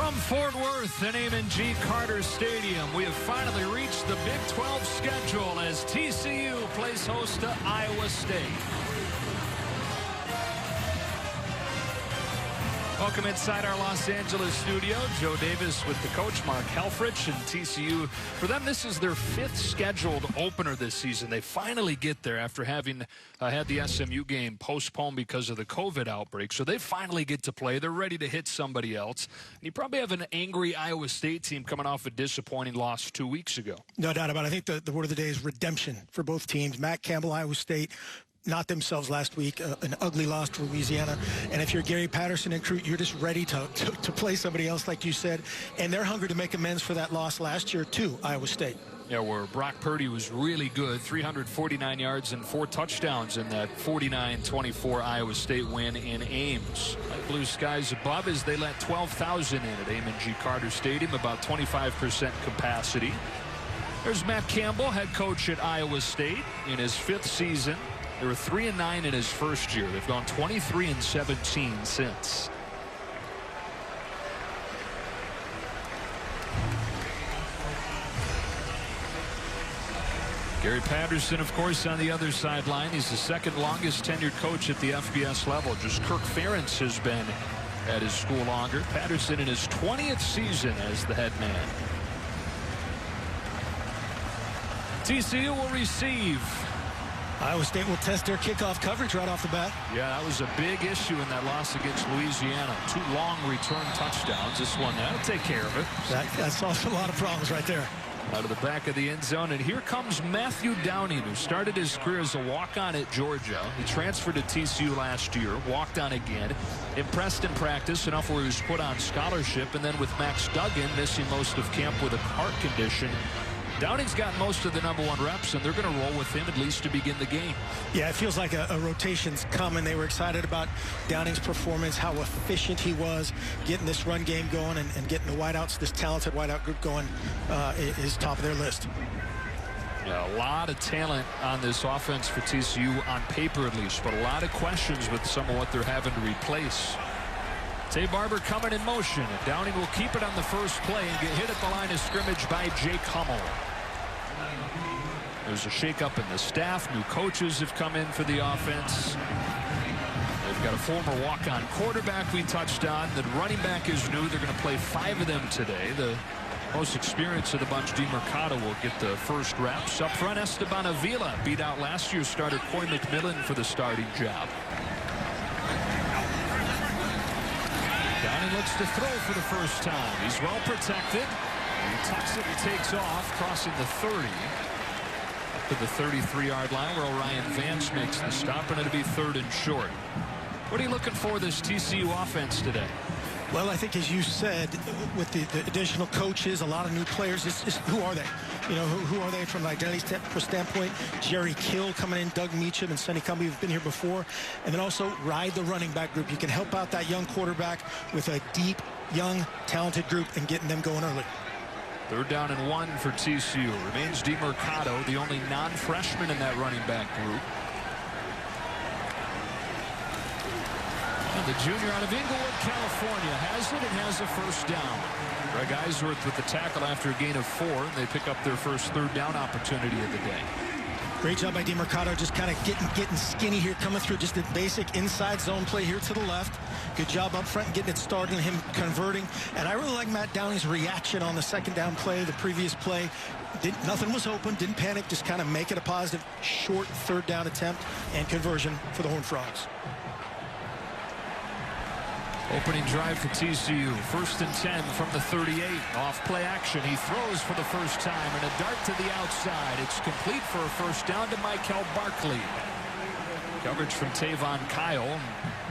From Fort Worth and M&G Carter Stadium, we have finally reached the Big 12 schedule as TCU plays host to Iowa State. Welcome inside our Los Angeles studio. Joe Davis with the coach, Mark Helfrich, and TCU. For them, this is their 5th scheduled opener this season. They finally get there after having had the SMU game postponed because of the COVID outbreak. So they finally get to play. They're ready to hit somebody else. And you probably have an angry Iowa State team coming off a disappointing loss 2 weeks ago. No doubt about it. I think the word of the day is redemption for both teams. Matt Campbell, Iowa State, not themselves last week, an ugly loss to Louisiana. And if you're Gary Patterson and crew, you're just ready to play somebody else, like you said. And they're hungry to make amends for that loss last year to Iowa State. Yeah, where Brock Purdy was really good, 349 yards and 4 touchdowns in that 49-24 Iowa State win in Ames. Like blue skies above as they let 12,000 in at M&G Carter Stadium, about 25% capacity. There's Matt Campbell, head coach at Iowa State in his 5th season. They were 3-9 in his first year. They've gone 23-17 since. Gary Patterson, of course, on the other sideline. He's the 2nd longest tenured coach at the FBS level. Just Kirk Ferentz has been at his school longer. Patterson in his 20th season as the head man. TCU will receive. Iowa State will test their kickoff coverage right off the bat. Yeah, that was a big issue in that loss against Louisiana. 2 long return touchdowns. This one, that'll take care of it. That solves a lot of problems right there. Out of the back of the end zone, and here comes Matthew Downing, who started his career as a walk-on at Georgia. He transferred to TCU last year, walked on again, impressed in practice enough where he was put on scholarship, and then with Max Duggan missing most of camp with a heart condition, Downing's got most of the #1 reps, and they're going to roll with him at least to begin the game. Yeah, it feels like a rotation's coming. They were excited about Downing's performance, how efficient he was, getting this run game going, and getting the wideouts, this talented wideout group going, is top of their list. Yeah, a lot of talent on this offense for TCU, on paper at least, but a lot of questions with some of what they're having to replace. Tay Barber coming in motion, and Downing will keep it on the first play and get hit at the line of scrimmage by Jake Hummel. There's a shakeup in the staff. New coaches have come in for the offense. They've got a former walk-on quarterback we touched on. The running back is new. They're going to play 5 of them today. The most experienced of the bunch, DeMercado, will get the first reps. Up front, Esteban Avila beat out last year's starter Coy McMillan for the starting job. Downing looks to throw for the first time. He's well protected. He tucks it and takes off, crossing the 30. Up to the 33-yard line where Orion Vance makes the stop, and it'll be 3rd and short. What are you looking for this TCU offense today? Well, I think, as you said, with the additional coaches, a lot of new players, who are they? You know, who are they from an identity standpoint? Jerry Kill coming in, Doug Meacham, and Sonny Cumbie have been here before. And then also ride the running back group. You can help out that young quarterback with a deep, young, talented group and getting them going early. 3rd down and 1 for TCU. Remains DeMercado, the only non-freshman in that running back group. The junior out of Inglewood, California, has it and has a first down. Greg Eisworth with the tackle after a gain of 4, and they pick up their first 3rd down opportunity of the day. Great job by DeMercado, just kind of getting skinny here, coming through just a basic inside zone play here to the left. Good job up front, getting it started, and him converting. And I really like Matt Downing's reaction on the 2nd down play, the previous play. Nothing was open, didn't panic, just kind of make it a positive, short 3rd down attempt and conversion for the Horned Frogs. Opening drive for TCU. 1st and 10 from the 38. Off play action. He throws for the first time, and a dart to the outside. It's complete for a first down to Michael Barkley. Coverage from Tavon Kyle.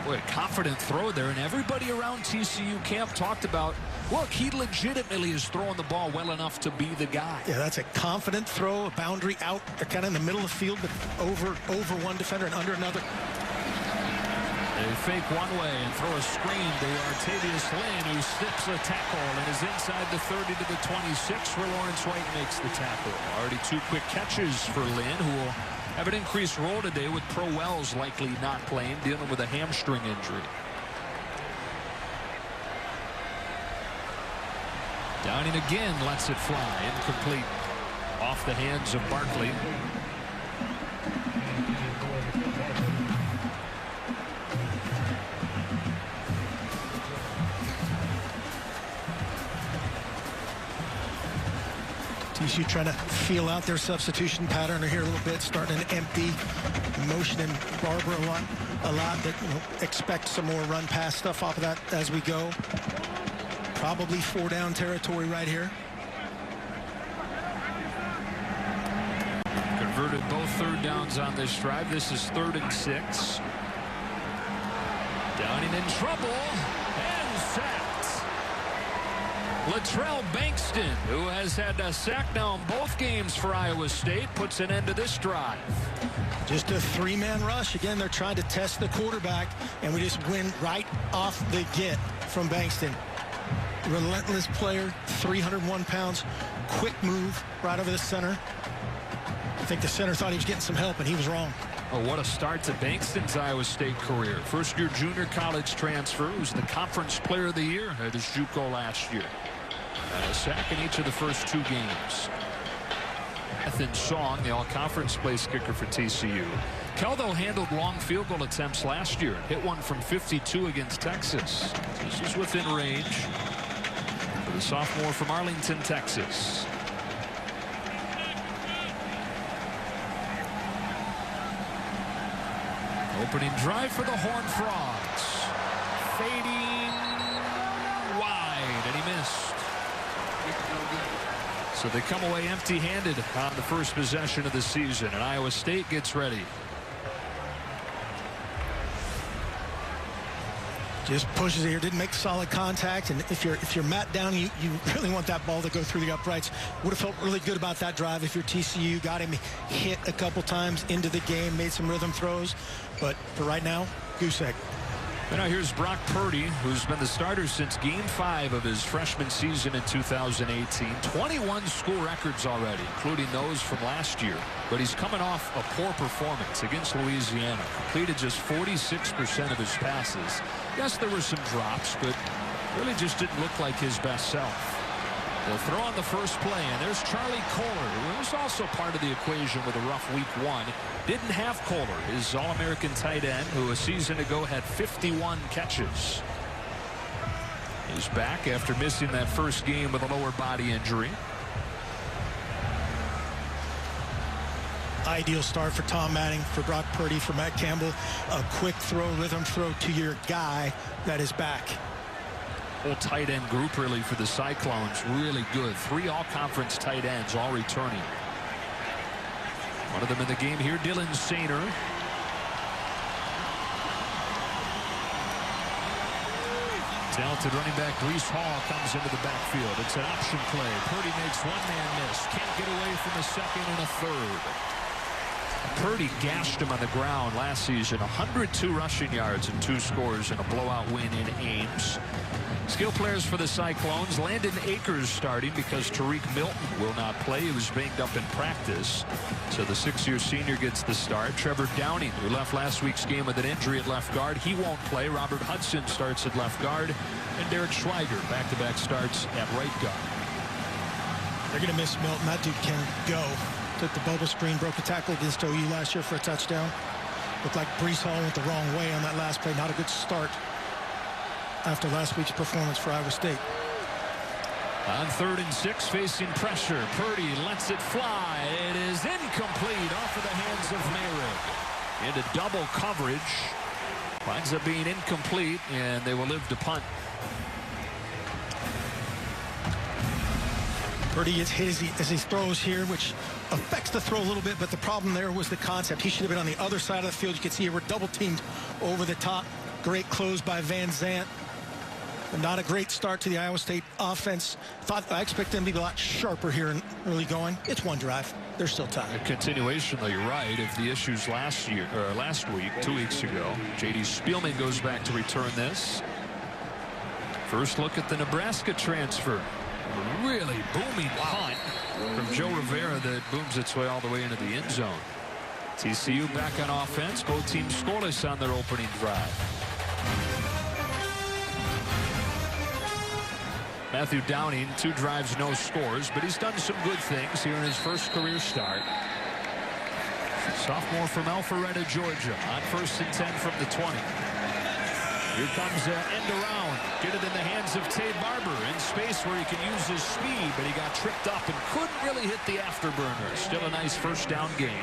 Boy, a confident throw there, and everybody around TCU camp talked about, look, he legitimately is throwing the ball well enough to be the guy. Yeah, that's a confident throw, a boundary out, kind of in the middle of the field, but over one defender and under another. They fake one way and throw a screen to Artavius Lynn, who slips a tackle and is inside the 30 to the 26, where Lawrence White makes the tackle. Already 2 quick catches for Lynn, who will have an increased role today with Pro Wells likely not playing, dealing with a hamstring injury. Downing again lets it fly. Incomplete. Off the hands of Barkley. TCU trying to feel out their substitution pattern here a little bit, starting an empty motion and Barber a lot that, expect some more run pass stuff off of that as we go. Probably 4 down territory right here. Converted both 3rd downs on this drive. This is 3rd and 6. Downing in trouble and sacked. Latrell Bankston, who has had a sack now in both games for Iowa State, puts an end to this drive. Just a 3-man rush. Again, they're trying to test the quarterback, and we just win right off the get from Bankston. Relentless player, 301 pounds, quick move right over the center. I think the center thought he was getting some help, and he was wrong. Oh, what a start to Bankston's Iowa State career. First-year junior college transfer, who was the conference player of the year at his JUCO last year. A sack in each of the first 2 games. Ethan Song, the all-conference place kicker for TCU. Keldo handled long field goal attempts last year. Hit one from 52 against Texas. This is within range for the sophomore from Arlington, Texas. Opening drive for the Horned Frogs. Fading wide, and he missed. So they come away empty-handed on the first possession of the season, and Iowa State gets ready. Just pushes it here, didn't make solid contact, and if you're Matt Downing, you really want that ball to go through the uprights. Would have felt really good about that drive if you're TCU. Got him hit a couple times into the game, made some rhythm throws, but for right now, goose egg. And now here's Brock Purdy, who's been the starter since Game 5 of his freshman season in 2018. 21 school records already, including those from last year. But he's coming off a poor performance against Louisiana. Completed just 46% of his passes. Yes, there were some drops, but really just didn't look like his best self. They'll throw on the first play, and there's Charlie Kohler, who was also part of the equation with a rough week 1. Didn't have Kohler, his All-American tight end, who a season ago had 51 catches. He's back after missing that first game with a lower body injury. Ideal start for Tom Manning, for Brock Purdy, for Matt Campbell. A quick throw, rhythm throw to your guy that is back. Whole tight end group really for the Cyclones, really good. 3 all-conference tight ends, all returning. One of them in the game here, Dylan Sainer. Talented running back Breece Hall comes into the backfield. It's an option play. Purdy makes 1-man miss. Can't get away from a second and a third. Purdy gashed him on the ground last season. 102 rushing yards and 2 scores in a blowout win in Ames. Skill players for the Cyclones. Landon Akers starting because Tariq Milton will not play. He was banged up in practice. So the 6-year senior gets the start. Trevor Downing, who left last week's game with an injury at left guard, he won't play. Robert Hudson starts at left guard. And Derek Schweiger, back-to-back starts at right guard. They're going to miss Milton. That dude can go. Took the bubble screen, broke a tackle against OU last year for a touchdown. Looked like Breece Hall went the wrong way on that last play. Not a good start after last week's performance for Iowa State. On 3rd and 6, facing pressure. Purdy lets it fly. It is incomplete off of the hands of Mayrig. Into double coverage. Winds up being incomplete, and they will live to punt. Purdy gets hit as he throws here, which affects the throw a little bit, but the problem there was the concept. He should have been on the other side of the field. You can see we're double teamed over the top. Great close by Van Zandt. Not a great start to the Iowa State offense. I expect them to be a lot sharper here and early going. It's one drive. There's still time. A continuation, though, you're right, of the issues last week, 2 weeks ago. J.D. Spielman goes back to return this. First look at the Nebraska transfer. A really booming punt from Joe Rivera that booms its way all the way into the end zone. TCU back on offense. Both teams scoreless on their opening drive. Matthew Downing, 2 drives, no scores, but he's done some good things here in his first career start. Sophomore from Alpharetta, Georgia, on 1st and 10 from the 20. Here comes an end around. Get it in the hands of Tay Barber in space where he can use his speed, but he got tripped up and couldn't really hit the afterburner. Still a nice first down gain.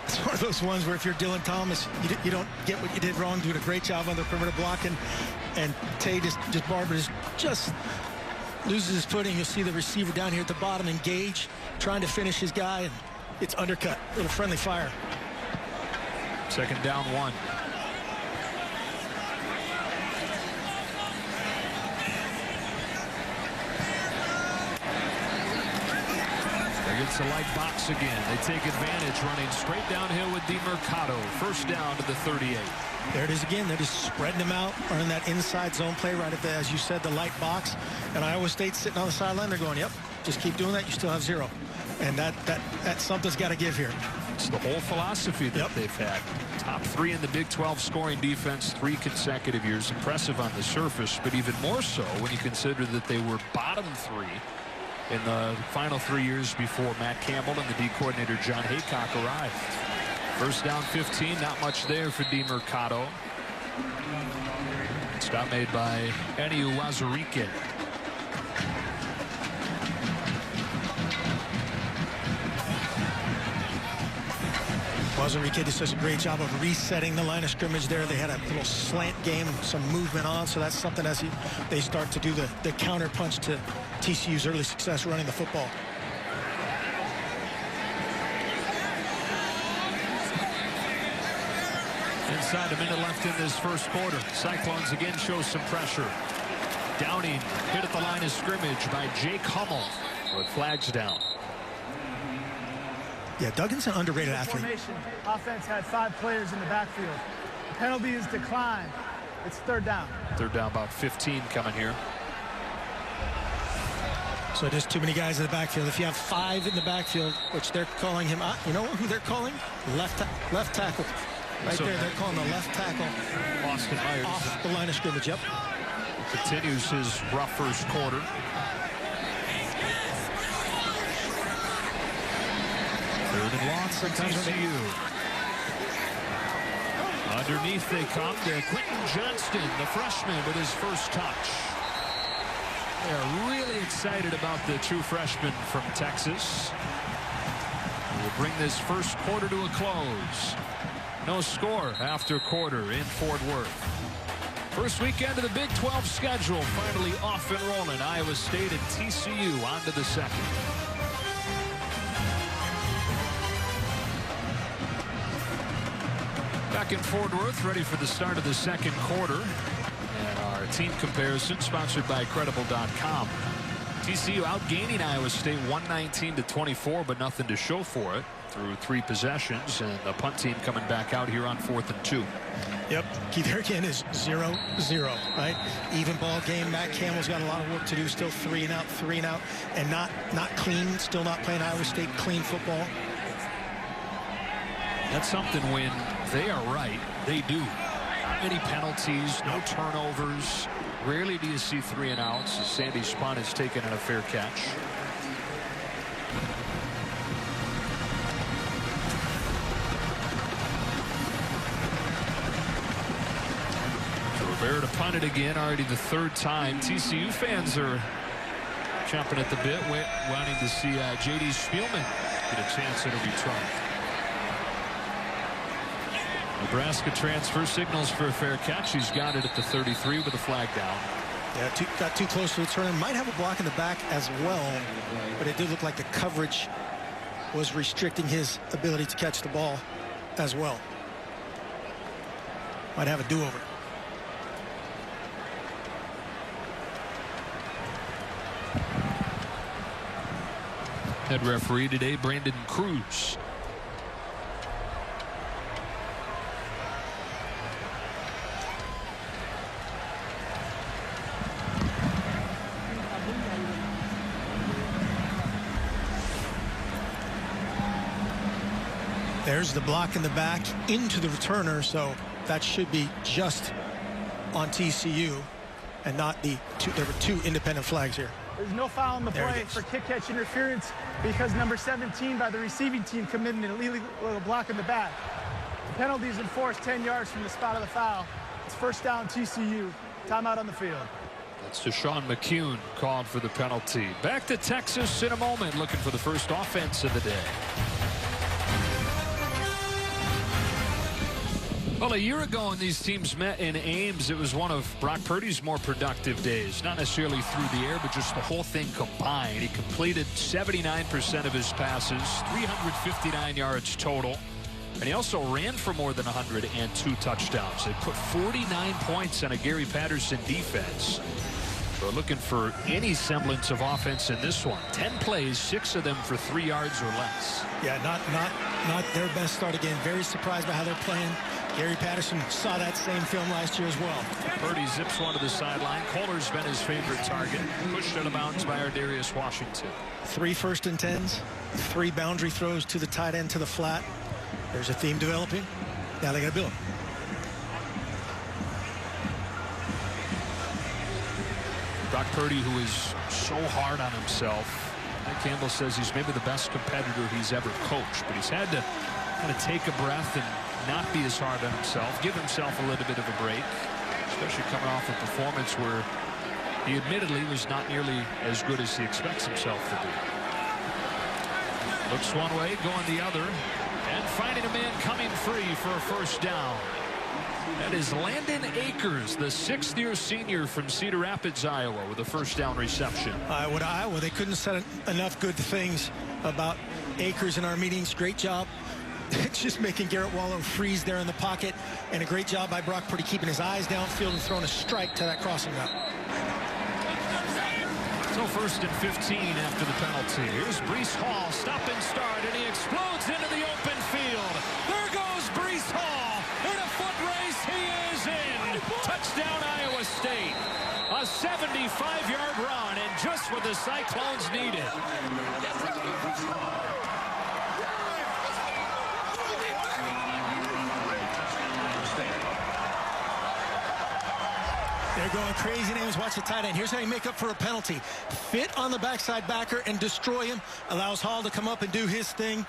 It's one of those ones where if you're Dylan Thomas, you don't get what you did wrong, doing a great job on the perimeter blocking, and Tay Barber just loses his footing. You'll see the receiver down here at the bottom engage, trying to finish his guy, and it's undercut. A little friendly fire. 2nd down 1. It's a light box again. They take advantage, running straight downhill with DeMercado. 1st down to the 38. There it is again. They're just spreading them out, running that inside zone play right at the, as you said, the light box. And Iowa State sitting on the sideline. They're going, yep, just keep doing that. You still have 0. And that something's got to give here. It's the whole philosophy that they've had. Top 3 in the Big 12 scoring defense 3 consecutive years. Impressive on the surface, but even more so when you consider that they were bottom 3 in the final 3 years before Matt Campbell and the D coordinator John Haycock arrived. 1st down 15, not much there for DeMercado. Stop made by Eniu Wazurike. Wazurike just does a great job of resetting the line of scrimmage there. They had a little slant game, some movement on, so that's something as they start to do the counter punch to TCU's early success running the football. Inside a minute left in this first quarter. Cyclones again show some pressure. Downing hit at the line of scrimmage by Jake Hummel, but flags down. Yeah, Duggan's an underrated athlete. Formation. Offense had 5 players in the backfield. The penalty is declined. It's 3rd down. 3rd down, about 15 coming here. So just too many guys in the backfield. If you have 5 in the backfield, which they're calling him, you know who they're calling? Left tackle. Right there, they're calling the left tackle. Austin Myers. Off the line of scrimmage, yep. Continues his rough first quarter. Third and long for TCU. Underneath they come to Quentin Johnston, the freshman, with his first touch. They're really excited about the true freshman from Texas. We'll bring this first quarter to a close. No score after quarter in Fort Worth. First weekend of the Big 12 schedule finally off and rolling. Iowa State and TCU on to the second. Back in Fort Worth, ready for the start of the second quarter. And our team comparison sponsored by Credible.com. TCU outgaining Iowa State 119-24, but nothing to show for it through 3 possessions, and the punt team coming back out here on 4th and 2. Yep, key there again is 0-0, right? Even ball game. Matt Campbell's got a lot of work to do. Still 3 and out, and not clean. Still not playing Iowa State clean football. That's something when they are right, they do. Not many penalties, no turnovers. Rarely do you see 3 and outs. Sandy Spahn has taken in a fair catch. Rivera to punt it again, already the 3rd time. TCU fans are chomping at the bit, wanting to see J.D. Spielman get a chance at a return. Nebraska transfer signals for a fair catch. He's got it at the 33 with a flag down. Yeah, got too close to the turn. Might have a block in the back as well, but it did look like the coverage was restricting his ability to catch the ball as well. Might have a do-over. Head referee today, Brandon Cruz. There's the block in the back into the returner, so that should be just on TCU. and not the two. There were 2 independent flags here. There's no foul on the There play it is. for kick-catch interference because number 17 by the receiving team committed an illegal block in the back. The penalty is enforced 10 yards from the spot of the foul. It's first down TCU. Timeout on the field. That's Deshaun McCune called for the penalty. Back to Texas in a moment, looking for the first offense of the day. Well, a year ago when these teams met in Ames, it was one of Brock Purdy's more productive days. Not necessarily through the air, but just the whole thing combined. He completed 79% of his passes, 359 yards total. And he also ran for more than 102 touchdowns. They put 49 points on a Gary Patterson defense. We're looking for any semblance of offense in this one. 10 plays, 6 of them for 3 yards or less. Yeah, not their best start again. Very surprised by how they're playing. Gary Patterson saw that same film last year as well. Purdy zips one to the sideline. Kohler's been his favorite target. Pushed out of bounds by our Darius Washington. 3 first and 10s, 3 boundary throws to the tight end to the flat. There's a theme developing. Now they got to build. Brock Purdy, who is so hard on himself. Mike Campbell says he's maybe the best competitor he's ever coached, but he's had to kind of take a breath and not be as hard on himself, give himself a little bit of a break, especially coming off a performance where he admittedly was not nearly as good as he expects himself to be. Looks one way, going the other, and finding a man coming free for a first down. That is Landon Akers, the 6th-year senior from Cedar Rapids, Iowa, with a first down reception. Iowa, they couldn't say enough good things about Akers in our meetings. Great job. It's just making Garrett Waller freeze there in the pocket, and a great job by Brock Purdy keeping his eyes downfield and throwing a strike to that crossing route. So first and 15 after the penalty. Here's Breece Hall, stop and start, and he explodes into the open field. There goes Breece Hall. In a foot race, he is in. Touchdown, Iowa State. A 75-yard run, and just what the Cyclones needed. They're going crazy names. Watch the tight end. Here's how you make up for a penalty. Fit on the backside backer and destroy him. Allows Hall to come up and do his thing.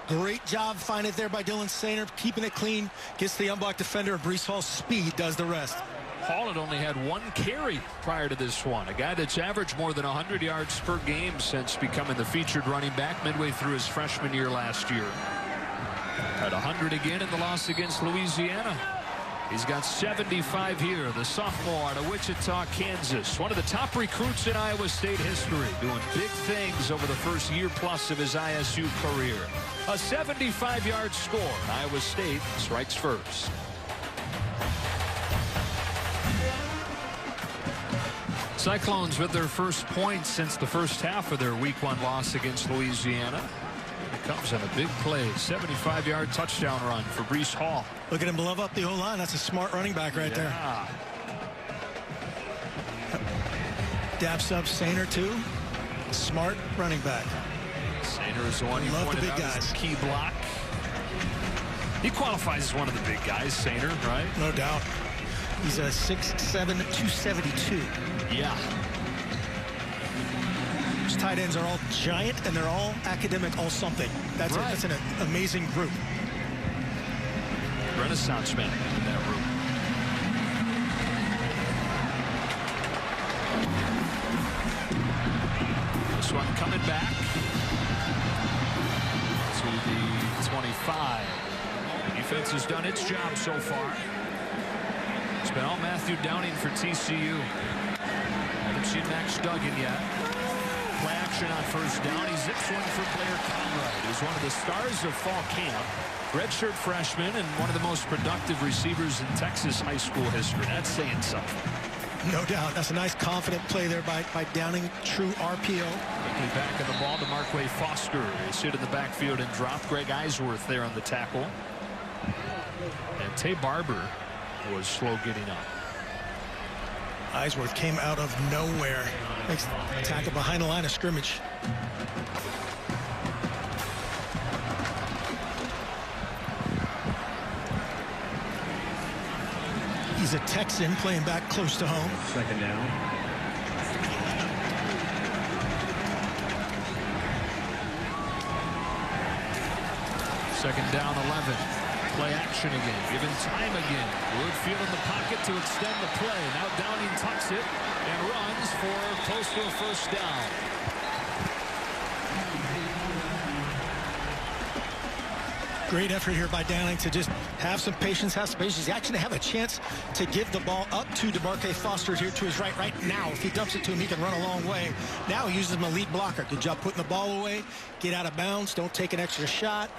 Great job finding it there by Dylan Sainer, keeping it clean. Gets the unblocked defender, and Breece Hall's speed does the rest. Hall had only had 1 carry prior to this one. A guy that's averaged more than 100 yards per game since becoming the featured running back midway through his freshman year last year. At 100 again in the loss against Louisiana. He's got 75 here, the sophomore out of Wichita, Kansas. One of the top recruits in Iowa State history, doing big things over the first year plus of his ISU career. A 75-yard score. Iowa State strikes first. Cyclones with their first points since the first half of their week 1 loss against Louisiana. It comes on a big play, 75-yard touchdown run for Breece Hall. Look at him glove up the O-line. That's a smart running back right there. Daps up Sainer too. Smart running back. Sainer is the one you pointed out as the key block. He qualifies as one of the big guys, Sainer, right? No doubt. He's a 6'7", 272. Yeah. Those tight ends are all giant, and they're all academic, all something. That's right. That's an amazing group. Renaissance man in that room. This one coming back to the 25. The defense has done its job so far. It's been all Matthew Downing for TCU. Haven't seen Max Duggan yet. Play action on first down. He zips one for Blair Conrad, who's one of the stars of fall camp. Redshirt freshman and one of the most productive receivers in Texas high school history. That's saying something. No doubt. That's a nice, confident play there by Downing. True RPO. Quickly back in the ball to Markway Foster. They sit in the backfield and drop. Greg Eisworth there on the tackle. And Tay Barber was slow getting up. Eisworth came out of nowhere. Makes the tackle behind the line of scrimmage. He's a Texan playing back close to home. Second down. Second down, 11. Play action again. Given time again. Woodfield in the pocket to extend the play. Now Downing tucks it and runs for close to a first down. Great effort here by Downing to just have some patience, have some patience. He actually have a chance to give the ball up to DeMarque Foster here to his right now. If he dumps it to him, he can run a long way. Now he uses him a lead blocker. Good job putting the ball away. Get out of bounds. Don't take an extra shot.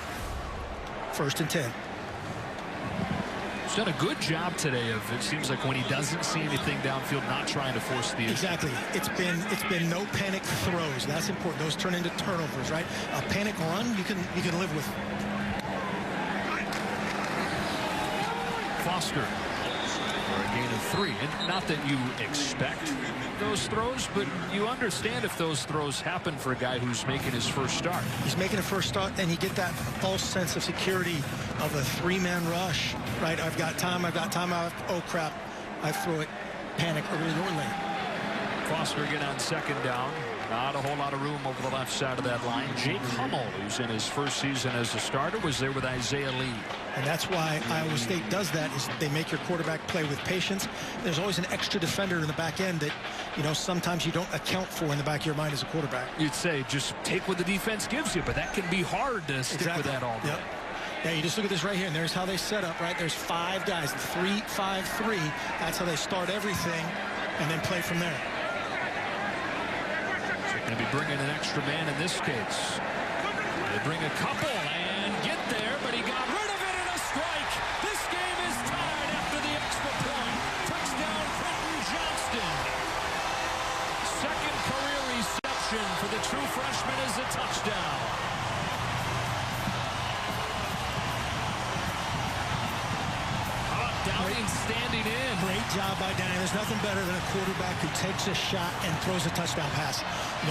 1st and 10. He's done a good job today of, it seems like when he doesn't see anything downfield, not trying to force the issue. Exactly. It's been no panic throws. That's important. Those turn into turnovers, right? A panic run you can live with. Foster for a gain of 3. And not that you expect those throws, but you understand if those throws happen for a guy who's making his first start. He's making a first start, and you get that false sense of security of a 3-man rush, right? I've got time. Oh, crap. I throw it. Panic early or late. Foster again on second down. Not a whole lot of room over the left side of that line. Jake Hummel, who's in his first season as a starter, was there with Isaiah Lee. And that's why Iowa State does that, is they make your quarterback play with patience. There's always an extra defender in the back end that, sometimes you don't account for in the back of your mind as a quarterback. You'd say just take what the defense gives you, but that can be hard to stick with that all day. Yep. Yeah, you just look at this right here, and there's how they set up, right? There's 5 guys, 3-5-3. That's how they start everything and then play from there. Going to be bringing an extra man in this case. They bring a couple and get there, but he got rid of it in a strike. This game is tied after the extra point. Touchdown, Quentin Johnston. Second career reception for the true freshman is a touchdown. Downing standing in. Great job by Downing. There's nothing better than a quarterback who takes a shot and throws a touchdown pass.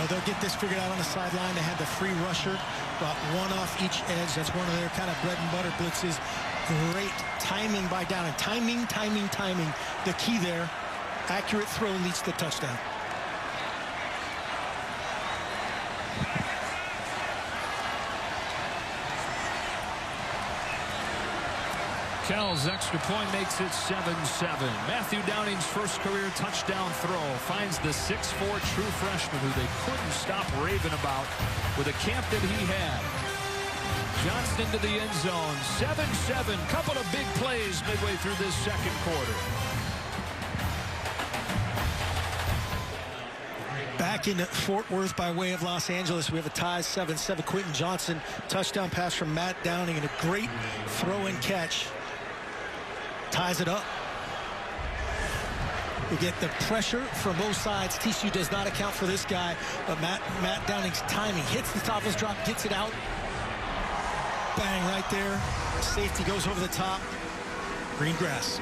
They'll get this figured out on the sideline. They had the free rusher, brought one off each edge. That's one of their kind of bread and butter blitzes. Great timing by Downing. Timing. The key there. Accurate throw leads to touchdown. Kell's extra point makes it 7-7. Matthew Downing's first career touchdown throw finds the 6'4" true freshman who they couldn't stop raving about with a camp that he had. Johnston to the end zone. 7-7. Couple of big plays midway through this second quarter. Back in Fort Worth by way of Los Angeles, we have a tie 7-7. Quentin Johnson, touchdown pass from Matt Downing, and a great throw and catch. Ties it up. We get the pressure from both sides. TCU does not account for this guy, but Matt Downing's timing. Hits the top of his drop, gets it out. Bang, right there. Safety goes over the top. Green grass.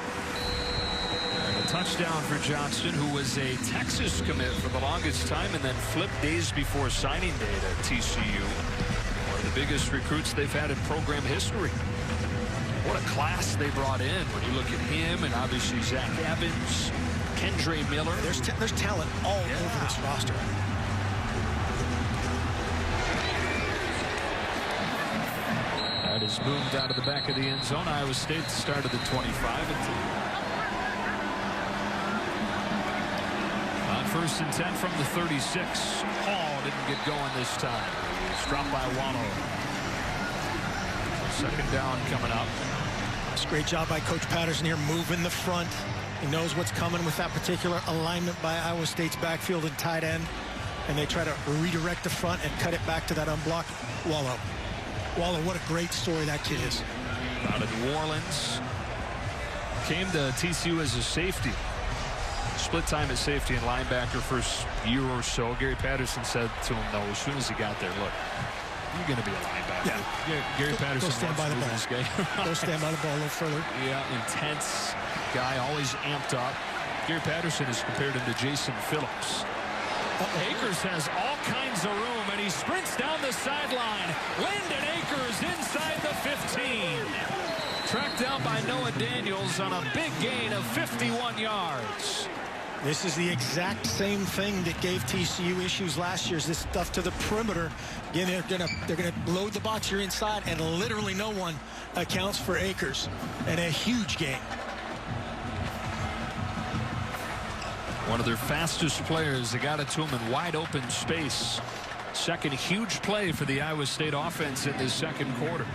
And a touchdown for Johnston, who was a Texas commit for the longest time and then flipped days before signing day at TCU. One of the biggest recruits they've had in program history. What a class they brought in when you look at him and obviously Zach Evans, Kendre Miller. There's talent all over this roster. That is boomed out of the back of the end zone. Iowa State started at 25. On 1st and 10 from the 36. Hall didn't get going this time. He was dropped by Wallow. Second down coming up. It's a great job by Coach Patterson here, moving the front. He knows what's coming with that particular alignment by Iowa State's backfield and tight end. And they try to redirect the front and cut it back to that unblocked Wallow. Wallow, what a great story that kid is. Out of New Orleans. Came to TCU as a safety. Split time at safety and linebacker first year or so. Gary Patterson said to him, though, as soon as he got there, look, you're going to be a linebacker. Yeah. Gary Patterson go stand by the ball. This game. Go stand by the ball a little further. Yeah, intense guy, always amped up. Gary Patterson has compared him to Jason Phillips. Akers has all kinds of room, and he sprints down the sideline. Landon Akers inside the 15. Tracked down by Noah Daniels on a big gain of 51 yards. This is the exact same thing that gave TCU issues last year. Is this stuff to the perimeter? Again, they're gonna load the box here inside, and literally no one accounts for Akers. And a huge gain. One of their fastest players. They got it to him in wide open space. Second huge play for the Iowa State offense in this second quarter.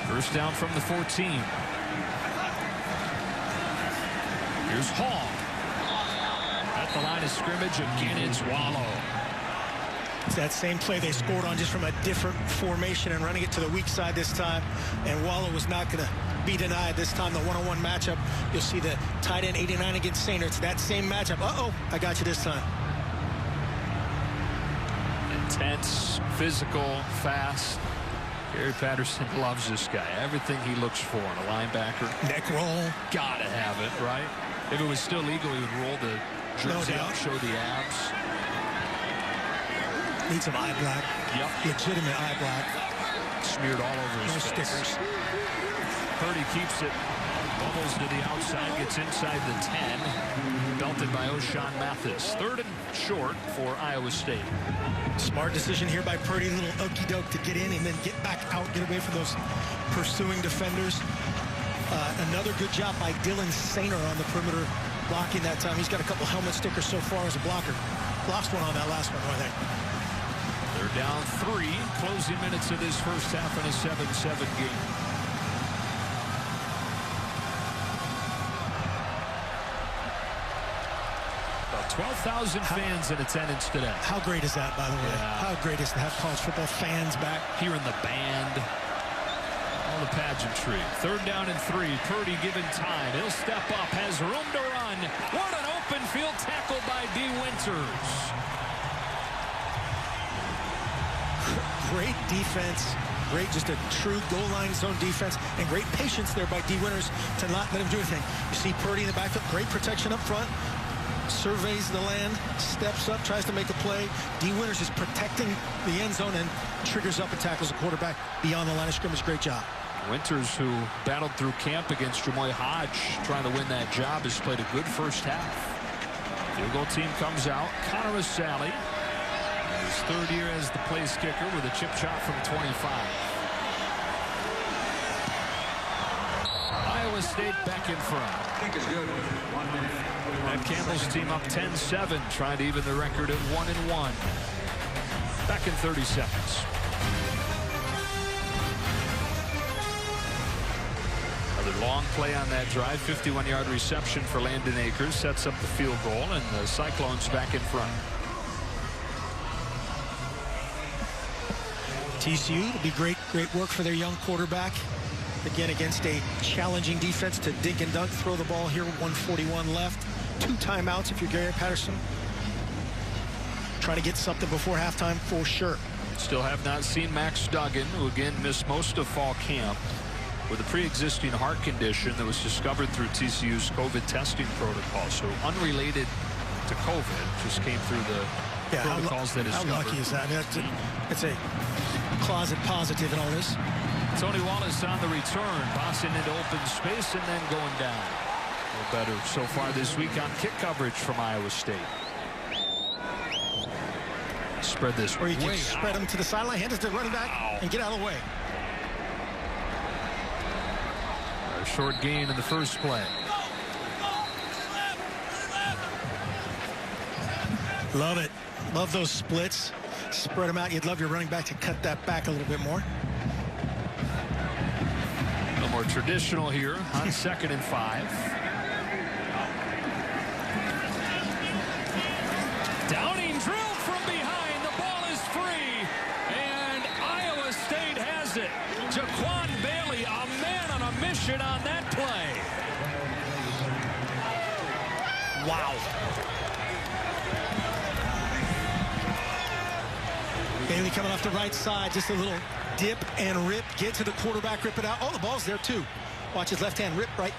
First down from the 14. Here's Hall. At the line of scrimmage, again it's Wallow. It's that same play they scored on, just from a different formation and running it to the weak side this time. And Wallow was not going to be denied this time. The one-on-one matchup, you'll see the tight end 89 against Sainer. It's that same matchup. Uh-oh, I got you this time. Intense, physical, fast. Gary Patterson loves this guy. Everything he looks for in a linebacker. Neck roll. Gotta have it, right? If it was still legal, he would roll the jersey up, show the abs. Need some eye black. Yep. Legitimate eye black. Smeared all over his face. Stickers. Purdy keeps it. Bubbles to the outside, gets inside the 10. Belted by O'Shawn Mathis. Third and short for Iowa State. Smart decision here by Purdy. A little okey-doke to get in and then get back out, get away from those pursuing defenders. Another good job by Dylan Sainer on the perimeter blocking that time. He's got a couple helmet stickers so far as a blocker. Lost one on that last one, I think. They're down 3. Closing minutes of this first half in a 7-7 game. About 12,000 fans in attendance today. How great is that, by the way? Yeah. How great is to have college football fans back? Hearing the band. All the pageantry. Third down and 3. Purdy given time. He'll step up. Has room to run. What an open field tackle by D. Winters. Great defense. Great, just a true goal line zone defense, and great patience there by D. Winters to not let him do anything. You see Purdy in the backfield. Great protection up front. Surveys the land, steps up, tries to make a play. D. Winters is protecting the end zone and triggers up and tackles the quarterback beyond the line of scrimmage. Great job. Winters, who battled through camp against Jamoy Hodge, trying to win that job, has played a good first half. Field goal team comes out. Connor Asali, his third year as the place kicker, with a chip shot from 25. Iowa State back in front. Kick is good. 1 minute. Matt Campbell's team up 10-7, trying to even the record at 1-1. Back in 30 seconds. Another long play on that drive. 51-yard reception for Landon Akers sets up the field goal, and the Cyclones back in front. TCU, it'll be great work for their young quarterback. Again, against a challenging defense to dink and dunk, throw the ball here. 1:41 left. 2 timeouts if you're Gary Patterson. Trying to get something before halftime for sure. Still have not seen Max Duggan, who again missed most of fall camp with a pre-existing heart condition that was discovered through TCU's COVID testing protocol. So unrelated to COVID, just came through the protocols that is how lucky is that? It's a closet positive in all this. Tony Wallace on the return, bossing into open space and then going down. A little better so far this week on kick coverage from Iowa State. Spread this or you way can spread out. them to the sideline, hand it to the running back, and get out of the way. A short gain in the first play. Love it. Love those splits. Spread them out. You'd love your running back to cut that back a little bit more. A little more traditional here on 2nd and 5. Downing drilled from behind. The ball is free. And Iowa State has it. Jaquan Bailey, a man on a mission on that play. Wow. Bailey coming off the right side, just a little dip and rip, get to the quarterback, rip it out. Oh, the ball's there too. Watch his left hand rip right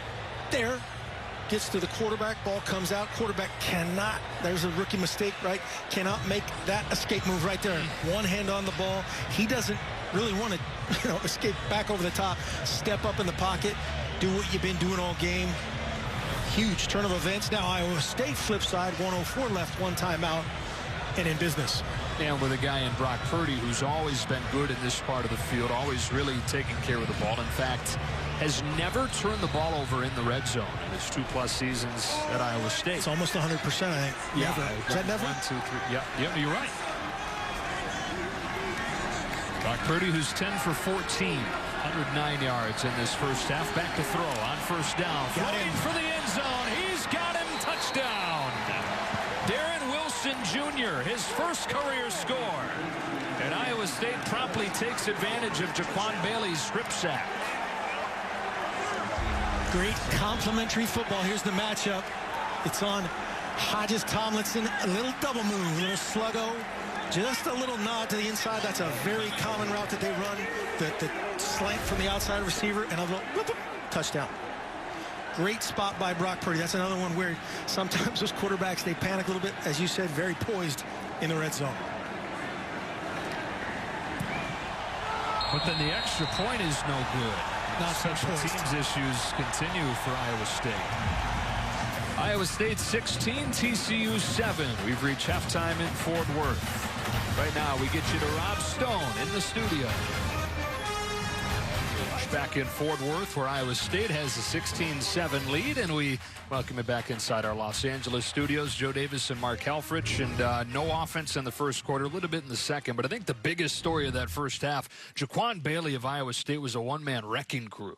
there. gets to the quarterback, ball comes out, quarterback cannot, there's a rookie mistake, right? Cannot make that escape move right there. One hand on the ball. He doesn't really want to, escape back over the top, step up in the pocket, do what you've been doing all game. Huge turn of events. Now Iowa State flip side, 104 left, one timeout, and in business. And with a guy in Brock Purdy who's always been good in this part of the field, always really taking care of the ball. In fact, has never turned the ball over in the red zone in his 2+ seasons at Iowa State. It's almost 100%, I think. Yeah, never. Is that never? 1, 2, 3. Yeah, you're right. Brock Purdy, who's 10 for 14, 109 yards in this first half. Back to throw on first down. Throwing for the end zone. He's got him. Touchdown. Darren Wilson Jr., his first career score. And Iowa State promptly takes advantage of Jaquan Bailey's strip sack. Great complimentary football. Here's the matchup. It's on Hodges Tomlinson. A little double move, a little sluggo. Just a little nod to the inside. That's a very common route that they run. The slant from the outside receiver and a little touchdown. Great spot by Brock Purdy. That's another one where sometimes those quarterbacks, they panic a little bit. As you said, very poised in the red zone. But then the extra point is no good. Not Special teams issues continue for Iowa State. Iowa State 16, TCU 7. We've reached halftime in Fort Worth. Right now, we get you to Rob Stone in the studio. Back in Fort Worth, where Iowa State has a 16-7 lead, and we welcome you back inside our Los Angeles studios. Joe Davis and Mark Helfrich, and no offense in the first quarter, a little bit in the second, but I think the biggest story of that first half, Jaquan Bailey of Iowa State was a one-man wrecking crew.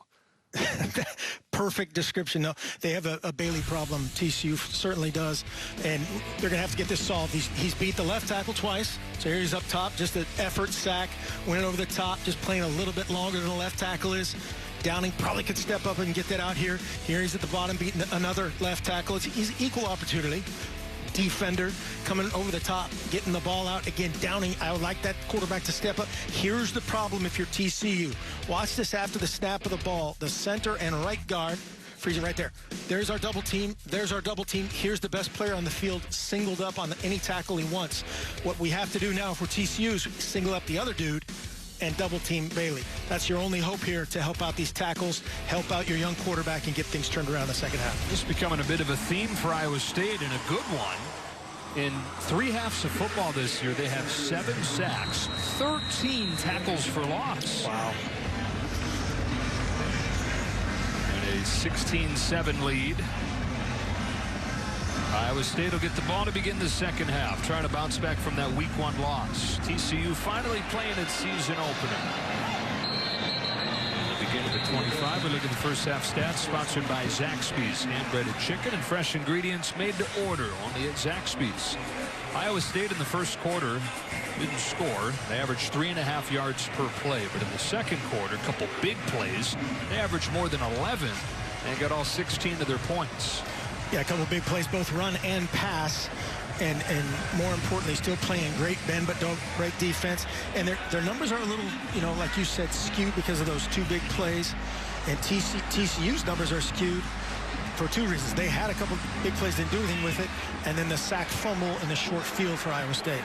Perfect description. No, they have a Bailey problem. TCU certainly does, and they're going to have to get this solved. He's beat the left tackle twice, so here he's up top, just an effort sack, went over the top, just playing a little bit longer than the left tackle is. Downing probably could step up and get that out here. Here he's at the bottom, beating another left tackle. He's equal opportunity. Defender coming over the top, getting the ball out. Again, Downing, I would like that quarterback to step up. Here's the problem if you're TCU. Watch this after the snap of the ball. The center and right guard, freezing right there. There's our double team. There's our double team. Here's the best player on the field, singled up on any tackle he wants. What we have to do now for TCU is single up the other dude and double team Bailey. That's your only hope here to help out these tackles, help out your young quarterback, and get things turned around in the second half. This is becoming a bit of a theme for Iowa State, and a good one. In 3 halves of football this year, they have 7 sacks, 13 tackles for loss. Wow. And a 16-7 lead. Iowa State will get the ball to begin the second half, trying to bounce back from that Week 1 loss. TCU finally playing its season opener. At the beginning of the 25, we look at the first half stats, sponsored by Zaxby's. Hand-breaded chicken and fresh ingredients made to order, only at Zaxby's. Iowa State in the first quarter didn't score. They averaged 3.5 yards per play. But in the second quarter, a couple big plays, they averaged more than 11 and got all 16 of their points. Yeah, a couple big plays, both run and pass, and more importantly, still playing great bend but don't break defense. And their numbers are a little, like you said, skewed because of those 2 big plays. And TCU's numbers are skewed for 2 reasons. They had a couple big plays, didn't do anything with it, and then the sack fumble in the short field for Iowa State.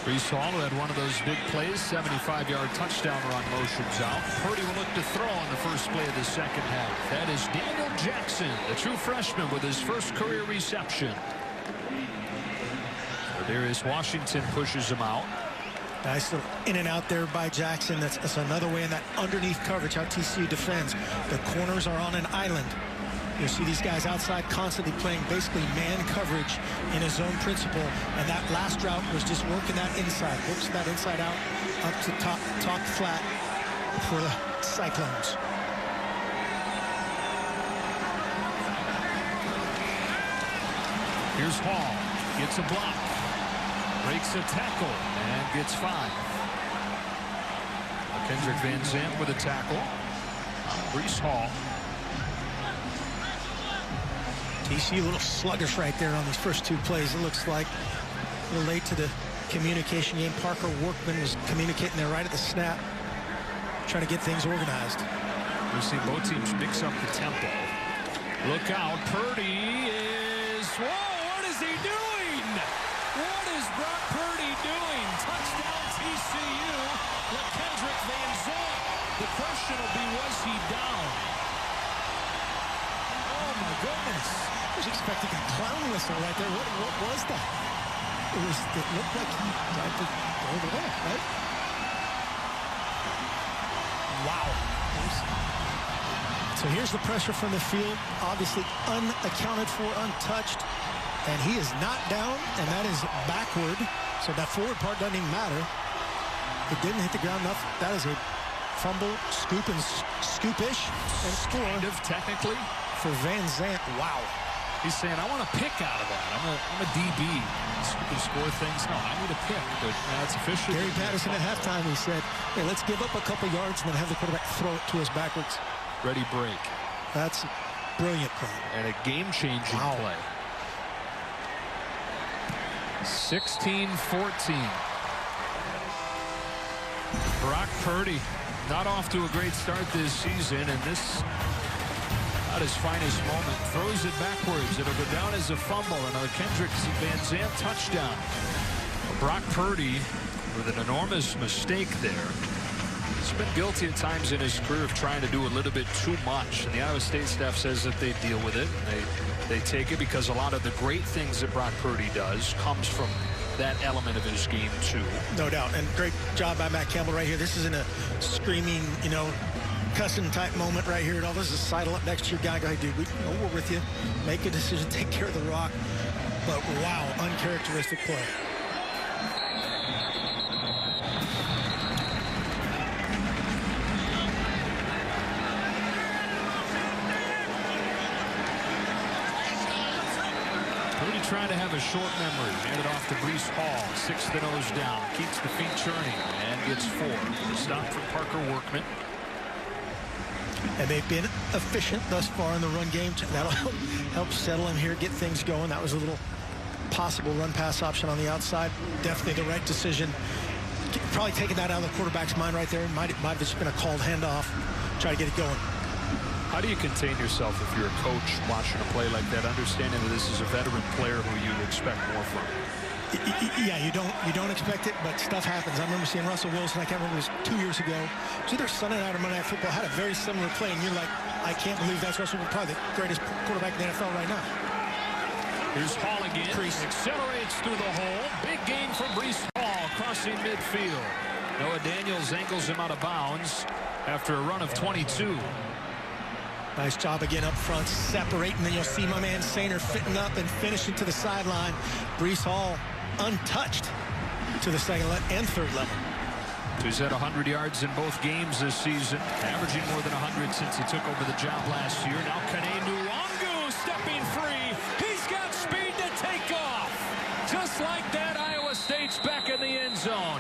Brees Hall, who had one of those big plays, 75-yard touchdown run, motions out. Purdy will look to throw on the first play of the second half. That is Daniel Jackson, the true freshman, with his first career reception. Darius Washington pushes him out. Nice little in and out there by Jackson. That's another way in that underneath coverage how TCU defends. The corners are on an island. You see these guys outside constantly playing basically man coverage in a zone principle, and that last route was just working that inside. Works that inside out up to top flat for the Cyclones. Here's Hall, gets a block, breaks a tackle, and gets 5. Kendrick Van Zandt with a tackle. Brees Hall. TCU a little sluggish right there on these first 2 plays. It looks like a little late to the communication game. Parker Workman was communicating there right at the snap, trying to get things organized. We've seen both teams mix up the tempo. Look out. Purdy is... Whoa, what is he doing? What is Brock Purdy doing? Touchdown TCU. LeKendrick Van Zandt. The question will be, was he down? Oh, my goodness. I was expecting a clown whistle right there. What was that? It looked like he tried to go the way, right? Wow. So here's the pressure from the field. Obviously unaccounted for, untouched. And he is not down, and that is backward. So that forward part doesn't even matter. It didn't hit the ground enough. That is a fumble, scoop, and scoopish. And score. Kind of technically. For Van Zandt. Wow. He's saying, I want to pick out of that. I'm a DB. You can score things. No, I need a pick. But that's officially. Gary Patterson at halftime, he said, hey, let's give up a couple yards and then have the quarterback throw it to us backwards. Ready break. That's a brilliant play. And a game-changing play. 16-14. Brock Purdy not off to a great start this season, and this not his finest moment. Throws it backwards. It'll go down as a fumble. Another Kendrick Van Zandt touchdown. Brock Purdy with an enormous mistake there. He's been guilty at times in his career of trying to do a little bit too much, and the Iowa State staff says that they deal with it. They take it because a lot of the great things that Brock Purdy does comes from that element of his game too. No doubt, and great job by Matt Campbell right here. This isn't a screaming, cussing type moment right here at all. This is sidle up next to your guy. Go, hey, dude, we're with you. Make a decision, take care of the rock. But wow, uncharacteristic play. Trying to have a short memory. Hand it off to Breece Hall. 6 the nose down. Keeps the feet churning and gets 4. The stop from Parker Workman. And they've been efficient thus far in the run game. That'll help settle him here, get things going. That was a little possible run-pass option on the outside. Definitely the right decision. Probably taking that out of the quarterback's mind right there. Might have just been a called handoff. Try to get it going. How do you contain yourself if you're a coach watching a play like that, understanding that this is a veteran player who you expect more from? Yeah, you don't expect it, but stuff happens. I remember seeing Russell Wilson, I can't remember, it was 2 years ago. It was either Sunday night or Monday Night Football, had a very similar play, and you're like, I can't believe that's Russell Wilson, probably the greatest quarterback in the NFL right now. Here's Hall again. Accelerates through the hole. Big gain from Breece Hall, crossing midfield. Noah Daniels angles him out of bounds after a run of 22. Nice job again up front, separating. Then you'll see my man Sainer fitting up and finishing to the sideline. Breece Hall untouched to the second and third level. He's had 100 yards in both games this season, averaging more than 100 since he took over the job last year. Now Kane Nwangu stepping free. He's got speed to take off. Just like that, Iowa State's back in the end zone.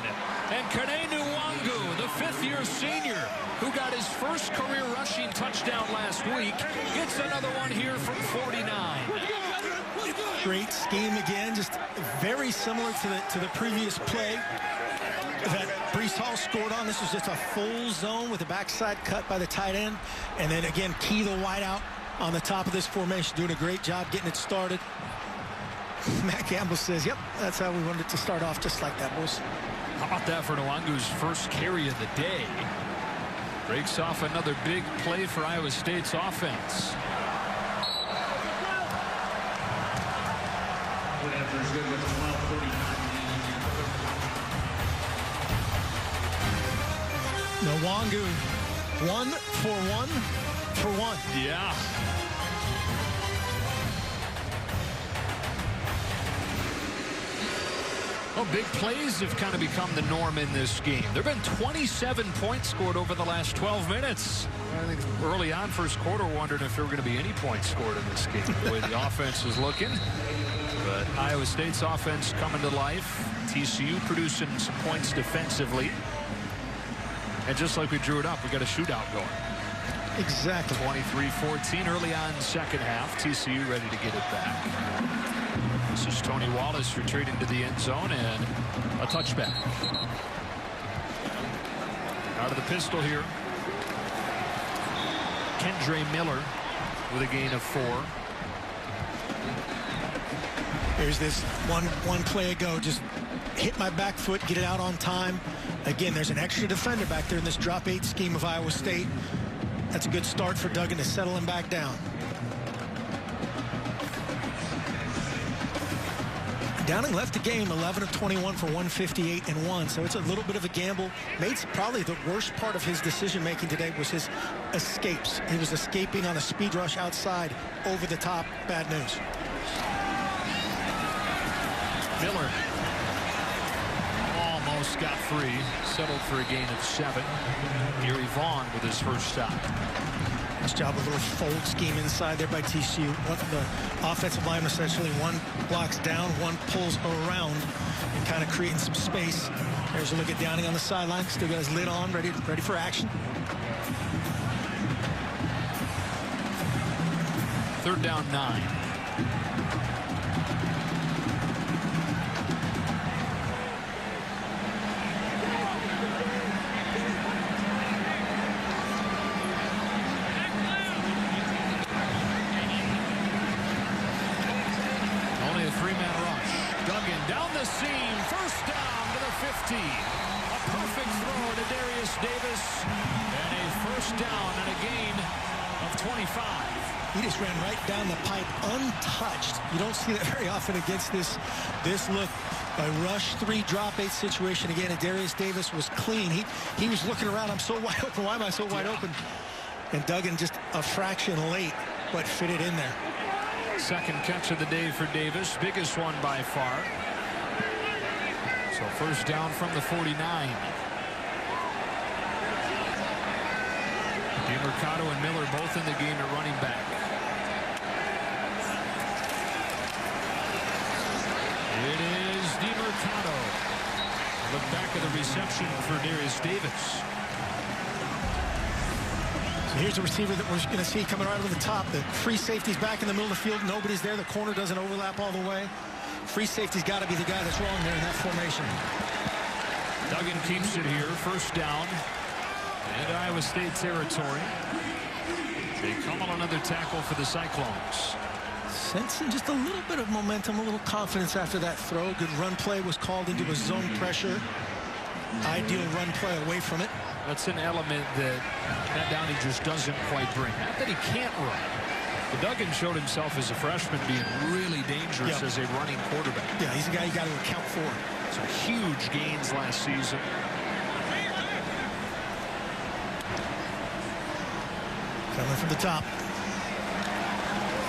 And Kane Nwangu, the 5th-year senior, who got his first career rushing touchdown last week, gets another one here from 49. Great scheme again, just very similar to the previous play that Breece Hall scored on. This was just a full zone with a backside cut by the tight end. And then again, Key the wideout on the top of this formation, doing a great job getting it started. Matt Campbell says, yep, that's how we wanted it to start off, just like that, boys. How about that for Nwangu's first carry of the day? Breaks off another big play for Iowa State's offense. Nwangu, 1 for 1 for 1. Yeah. Well, big plays have kind of become the norm in this game. There have been 27 points scored over the last 12 minutes. I think early on, first quarter, wondering if there were going to be any points scored in this game, the way the offense is looking. But Iowa State's offense coming to life. TCU producing some points defensively. And just like we drew it up, we got a shootout going. Exactly. 23-14 early on second half. TCU ready to get it back. This is Tony Wallace retreating to the end zone and a touchback. Out of the pistol here. Kendre Miller. with a gain of 4. Here's this one play ago. Just hit my back foot, get it out on time. Again, there's an extra defender back there in this drop 8 scheme of Iowa State. That's a good start for Duggan to settle him back down. Downing left the game 11 of 21 for 158 and 1, so it's a little bit of a gamble. Probably the worst part of his decision making today was his escapes. He was escaping on a speed rush outside, over the top. Bad news. Miller almost got free, settled for a gain of 7. Gary Vaughn with his first stop. Nice job, a little fold scheme inside there by TCU. The offensive line essentially one blocks down, one pulls around, and kind of creating some space. There's a look at Downing on the sideline. Still got his lid on, ready for action. 3rd down 9. Down the seam, first down to the 50. A perfect throw to Darius Davis, and a first down and a gain of 25. He just ran right down the pipe untouched. You don't see that very often against this look. A rush 3 drop 8 situation again, and Darius Davis was clean. He was looking around. I'm so wide open. Why am I so wide open? And Duggan just a fraction late, but fit it in there. Second catch of the day for Davis, biggest one by far. So first down from the 49. DeMercado and Miller both in the game at running back. It is DeMercado. Look back at the reception for Darius Davis. So here's a receiver that we're going to see coming right over the top. The free safety's back in the middle of the field. Nobody's there. The corner doesn't overlap all the way. Free safety's got to be the guy that's wrong there in that formation. Duggan keeps it here. First down. And Iowa State territory. They come on another tackle for the Cyclones. Sensing just a little bit of momentum, a little confidence after that throw. Good run play was called into a zone pressure. Ideal run play away from it. That's an element that Matt Downey just doesn't quite bring. Not that he can't run. But Duggan showed himself as a freshman being really dangerous as a running quarterback. Yeah, he's a guy you got to account for. Some huge gains last season. Coming from the top.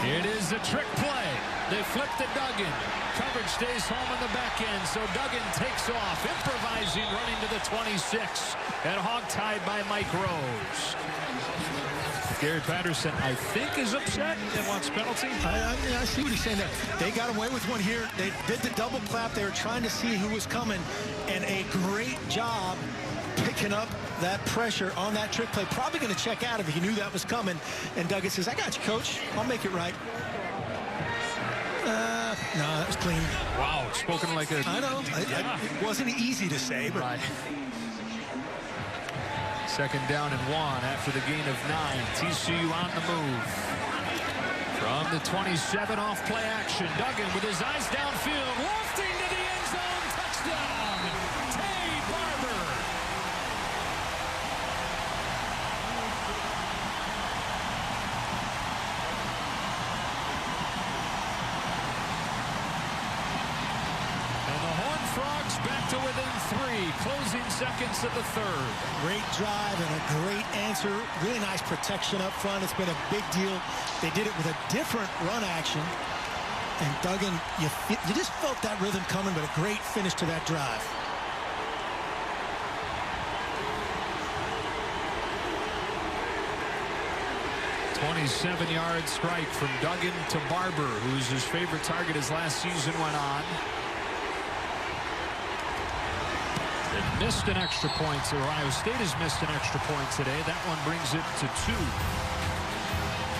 It is a trick play. They flip to Duggan. Coverage stays home on the back end, so Duggan takes off, improvising, running to the 26, and hog-tied by Mike Rose. Gary Patterson, I think, is upset and wants penalty. I see what he's saying there. They got away with one here. They did the double clap. They were trying to see who was coming, and a great job picking up that pressure on that trick play. Probably going to check out if he knew that was coming. And Duggan says, I got you, coach. I'll make it right. No, that was clean. Wow, spoken like a... I know. It wasn't easy to say, but... Right. Second down and 1 after the gain of 9. TCU on the move. From the 27 off play action. Duggan with his eyes downfield. Lofting to the end zone. Touchdown. Tay Barber. And the Horned Frogs back to within 3. Closing seconds of the 3rd. Great drive and a great answer. Really nice protection up front. It's been a big deal. They did it with a different run action. And Duggan, you just felt that rhythm coming, but a great finish to that drive. A 27-yard strike from Duggan to Barber, who's his favorite target as last season went on. They missed an extra point, or Ohio State has missed an extra point today. That one brings it to 2.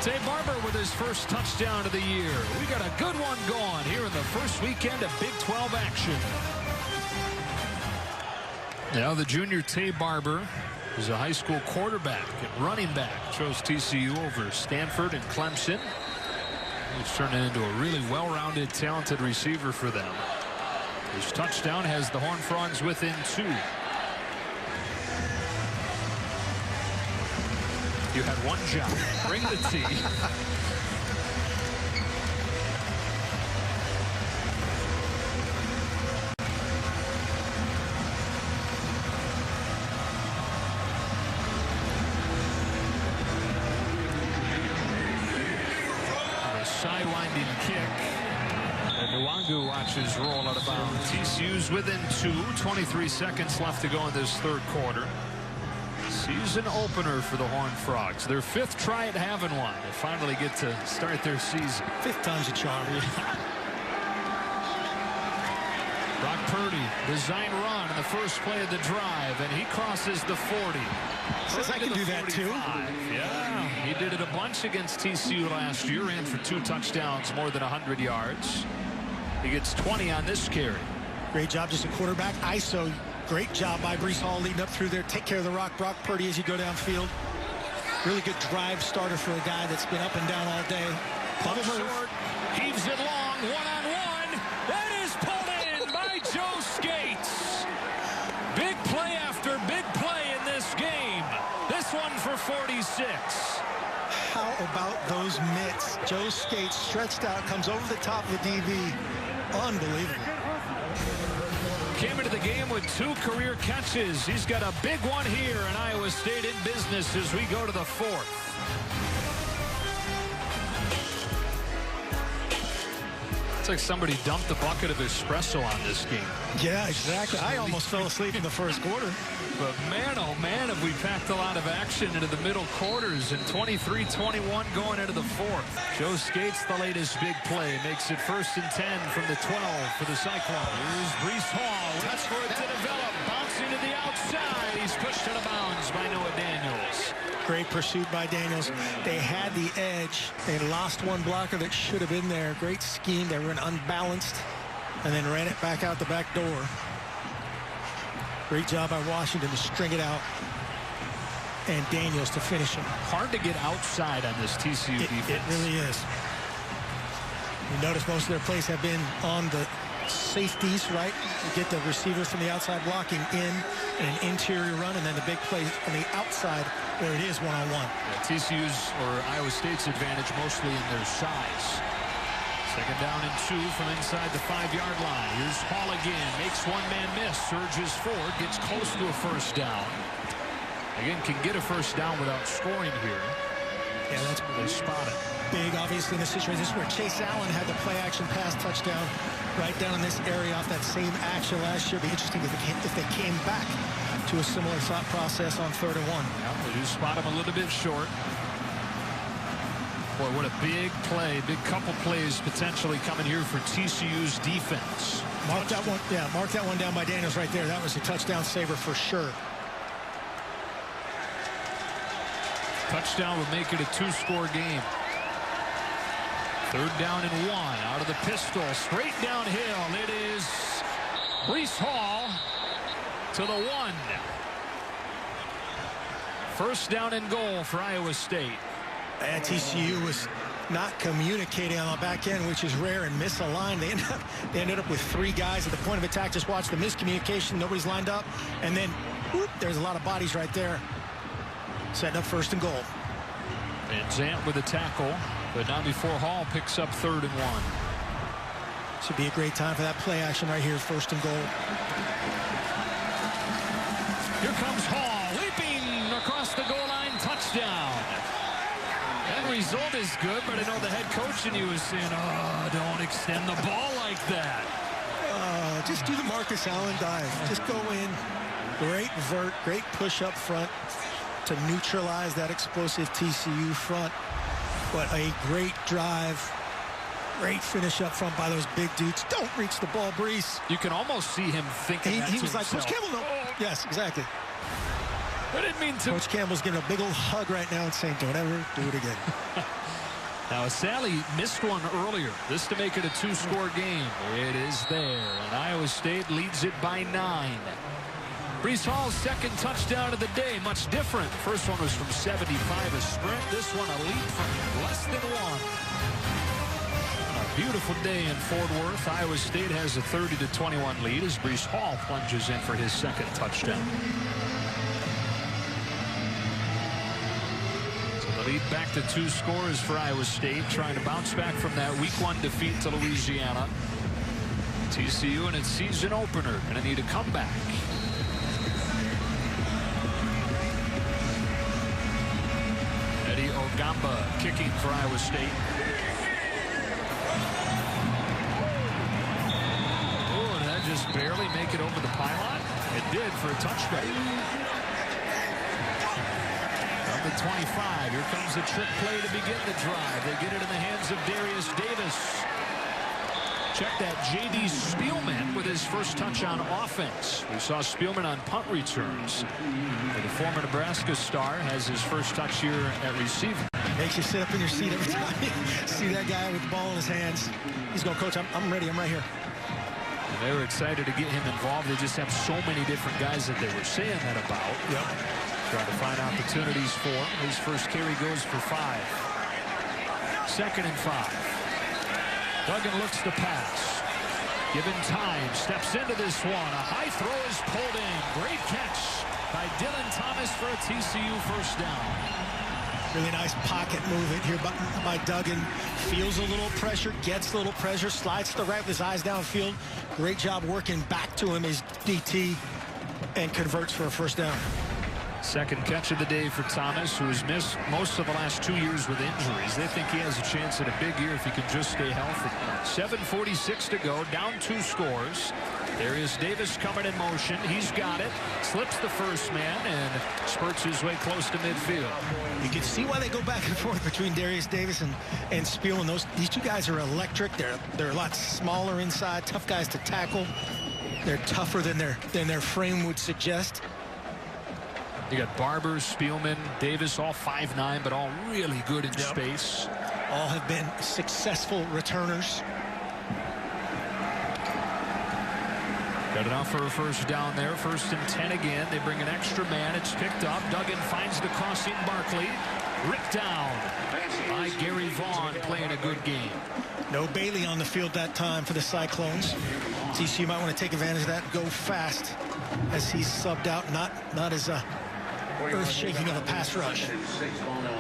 Tay Barber with his first touchdown of the year. We got a good one going here in the first weekend of Big 12 action. Now the junior Tay Barber, He's a high school quarterback and running back. Chose TCU over Stanford and Clemson. He's turning into a really well-rounded, talented receiver for them. His touchdown has the Horned Frogs within 2. You had one job. Bring the tea. Side-winding kick. And Nwangu watches roll out of bounds. TCU's within 2. 23 seconds left to go in this third quarter. Season opener for the Horned Frogs. Their 5th try at having one. They finally get to start their season. 5th time's a charm. Brock Purdy, design run in the first play of the drive, and he crosses the 40. Says I can do that too. Yeah, he did it a bunch against TCU last year. Ran for 2 touchdowns, more than 100 yards. He gets 20 on this carry. Great job, just a quarterback. ISO, great job by Breece Hall leading up through there. Take care of the rock. Brock Purdy as you go downfield. Really good drive starter for a guy that's been up and down all day. Bubble short, heaves it long, one-on-one. That is pulled in by Joe Skates. Big play after big play in this game. This one for 46. How about those mitts? Joe Skates stretched out, comes over the top of the DB. Unbelievable. Came into the game with 2 career catches. He's got a big one here, and Iowa State in business as we go to the 4th. It's like somebody dumped a bucket of espresso on this game. Yeah, exactly. I almost fell asleep in the first quarter. But man, oh man, have we packed a lot of action into the middle quarters, and 23-21 going into the 4th. Joe Skates, the latest big play, makes it 1st and 10 from the 12 for the Cyclones. Here's Breece Hall, waits for it to develop, bouncing to the outside. He's pushed out of bounds by Noah Daniels. Great pursuit by Daniels. They had the edge. They lost one blocker that should have been there. Great scheme. They were unbalanced and then ran it back out the back door. Great job by Washington to string it out. And Daniels to finish him. Hard to get outside on this TCU defense. It really is. You notice most of their plays have been on the safeties, right? You get the receivers from the outside blocking in an interior run, and then the big play on the outside where it is one-on-one. Yeah, TCU's or Iowa State's advantage mostly in their size. 2nd down and 2 from inside the 5-yard line. Here's Hall again. Makes one man miss. Surges forward. Gets close to a 1st down. Again, can get a 1st down without scoring here. Yeah, that's where they spot it. Big, obviously, in this situation. This is where Chase Allen had the play-action pass touchdown right down in this area off that same action last year. It'd be interesting if they came back to a similar thought process on 3rd and 1. Yeah, they do spot him a little bit short. Boy, what a big play, big couple plays potentially coming here for TCU's defense. Mark that one, yeah, mark that one down by Daniels right there. That was a touchdown saver for sure. Touchdown would make it a 2-score game. 3rd down and 1 out of the pistol, straight downhill. It is Breece Hall to the 1. 1st down and goal for Iowa State. And TCU was not communicating on the back end, which is rare, and misaligned. They ended up with 3 guys at the point of attack. Just watch the miscommunication. Nobody's lined up. And then, whoop, there's a lot of bodies right there. Setting up 1st and goal. And Zant with a tackle, but not before Hall picks up 3rd and 1. Should be a great time for that play action right here, 1st and goal. Here comes Hall, leaping across the goal line, touchdown. That result is good, but I know the head coach in you is saying, oh, don't extend the ball like that. Just do the Marcus Allen dive. Just go in. Great vert, great push up front to neutralize that explosive TCU front. But a great drive. Great finish up front by those big dudes. Don't reach the ball, Breece. You can almost see him thinking that he was himself. like, Coach Campbell, no. Oh. Yes, exactly. I didn't mean to. Coach Campbell's giving a big old hug right now and saying, don't ever do it again. Now, Sally missed one earlier. This to make it a 2-score game. It is there, and Iowa State leads it by 9. Breece Hall's second touchdown of the day, much different. First one was from 75, a sprint. This one a leap from less than one. A beautiful day in Fort Worth. Iowa State has a 30-21 lead as Breece Hall plunges in for his second touchdown. So the lead back to 2 scores for Iowa State, trying to bounce back from that week 1 defeat to Louisiana. TCU in its season opener going to need a comeback. Gamba kicking for Iowa State. Oh, and that just barely make it over the pylon. It did for a touchback. From the 25, here comes the trick play to begin the drive. They get it in the hands of Darius Davis. Check that, J.D. Spielman with his first touch on offense. We saw Spielman on punt returns. The former Nebraska star has his first touch here at receiver. Makes you sit up in your seat every time you see that guy with the ball in his hands. He's going, Coach, I'm ready. I'm right here. And they were excited to get him involved. They just have so many different guys that they were saying that about. Yep. Trying to find opportunities for him. His first carry goes for 5. 2nd and 5. Duggan looks to pass. Given time, steps into this one. A high throw is pulled in. Great catch by Dylan Thomas for a TCU first down. Really nice pocket movement here by Duggan. Feels a little pressure, gets a little pressure, slides to the right with his eyes downfield. Great job working back to him as DT and converts for a first down. Second catch of the day for Thomas, who has missed most of the last 2 years with injuries. They think he has a chance at a big year if he can just stay healthy. 7:46 to go, down 2 scores. There is Davis coming in motion. He's got it. Slips the first man and spurts his way close to midfield. You can see why they go back and forth between Darius Davis and Spielman. These 2 guys are electric. They're a lot smaller inside, tough guys to tackle. They're tougher than their frame would suggest. You got Barber, Spielman, Davis, all 5'9", but all really good in space. All have been successful returners. Got enough for a first down there. 1st and 10 again. They bring an extra man. It's picked up. Duggan finds the crossing Barkley. Ripped down by Gary Vaughn, playing a good game. No Bailey on the field that time for the Cyclones. TCU might want to take advantage of that, go fast as he's subbed out. Not as earth-shaking of a pass rush.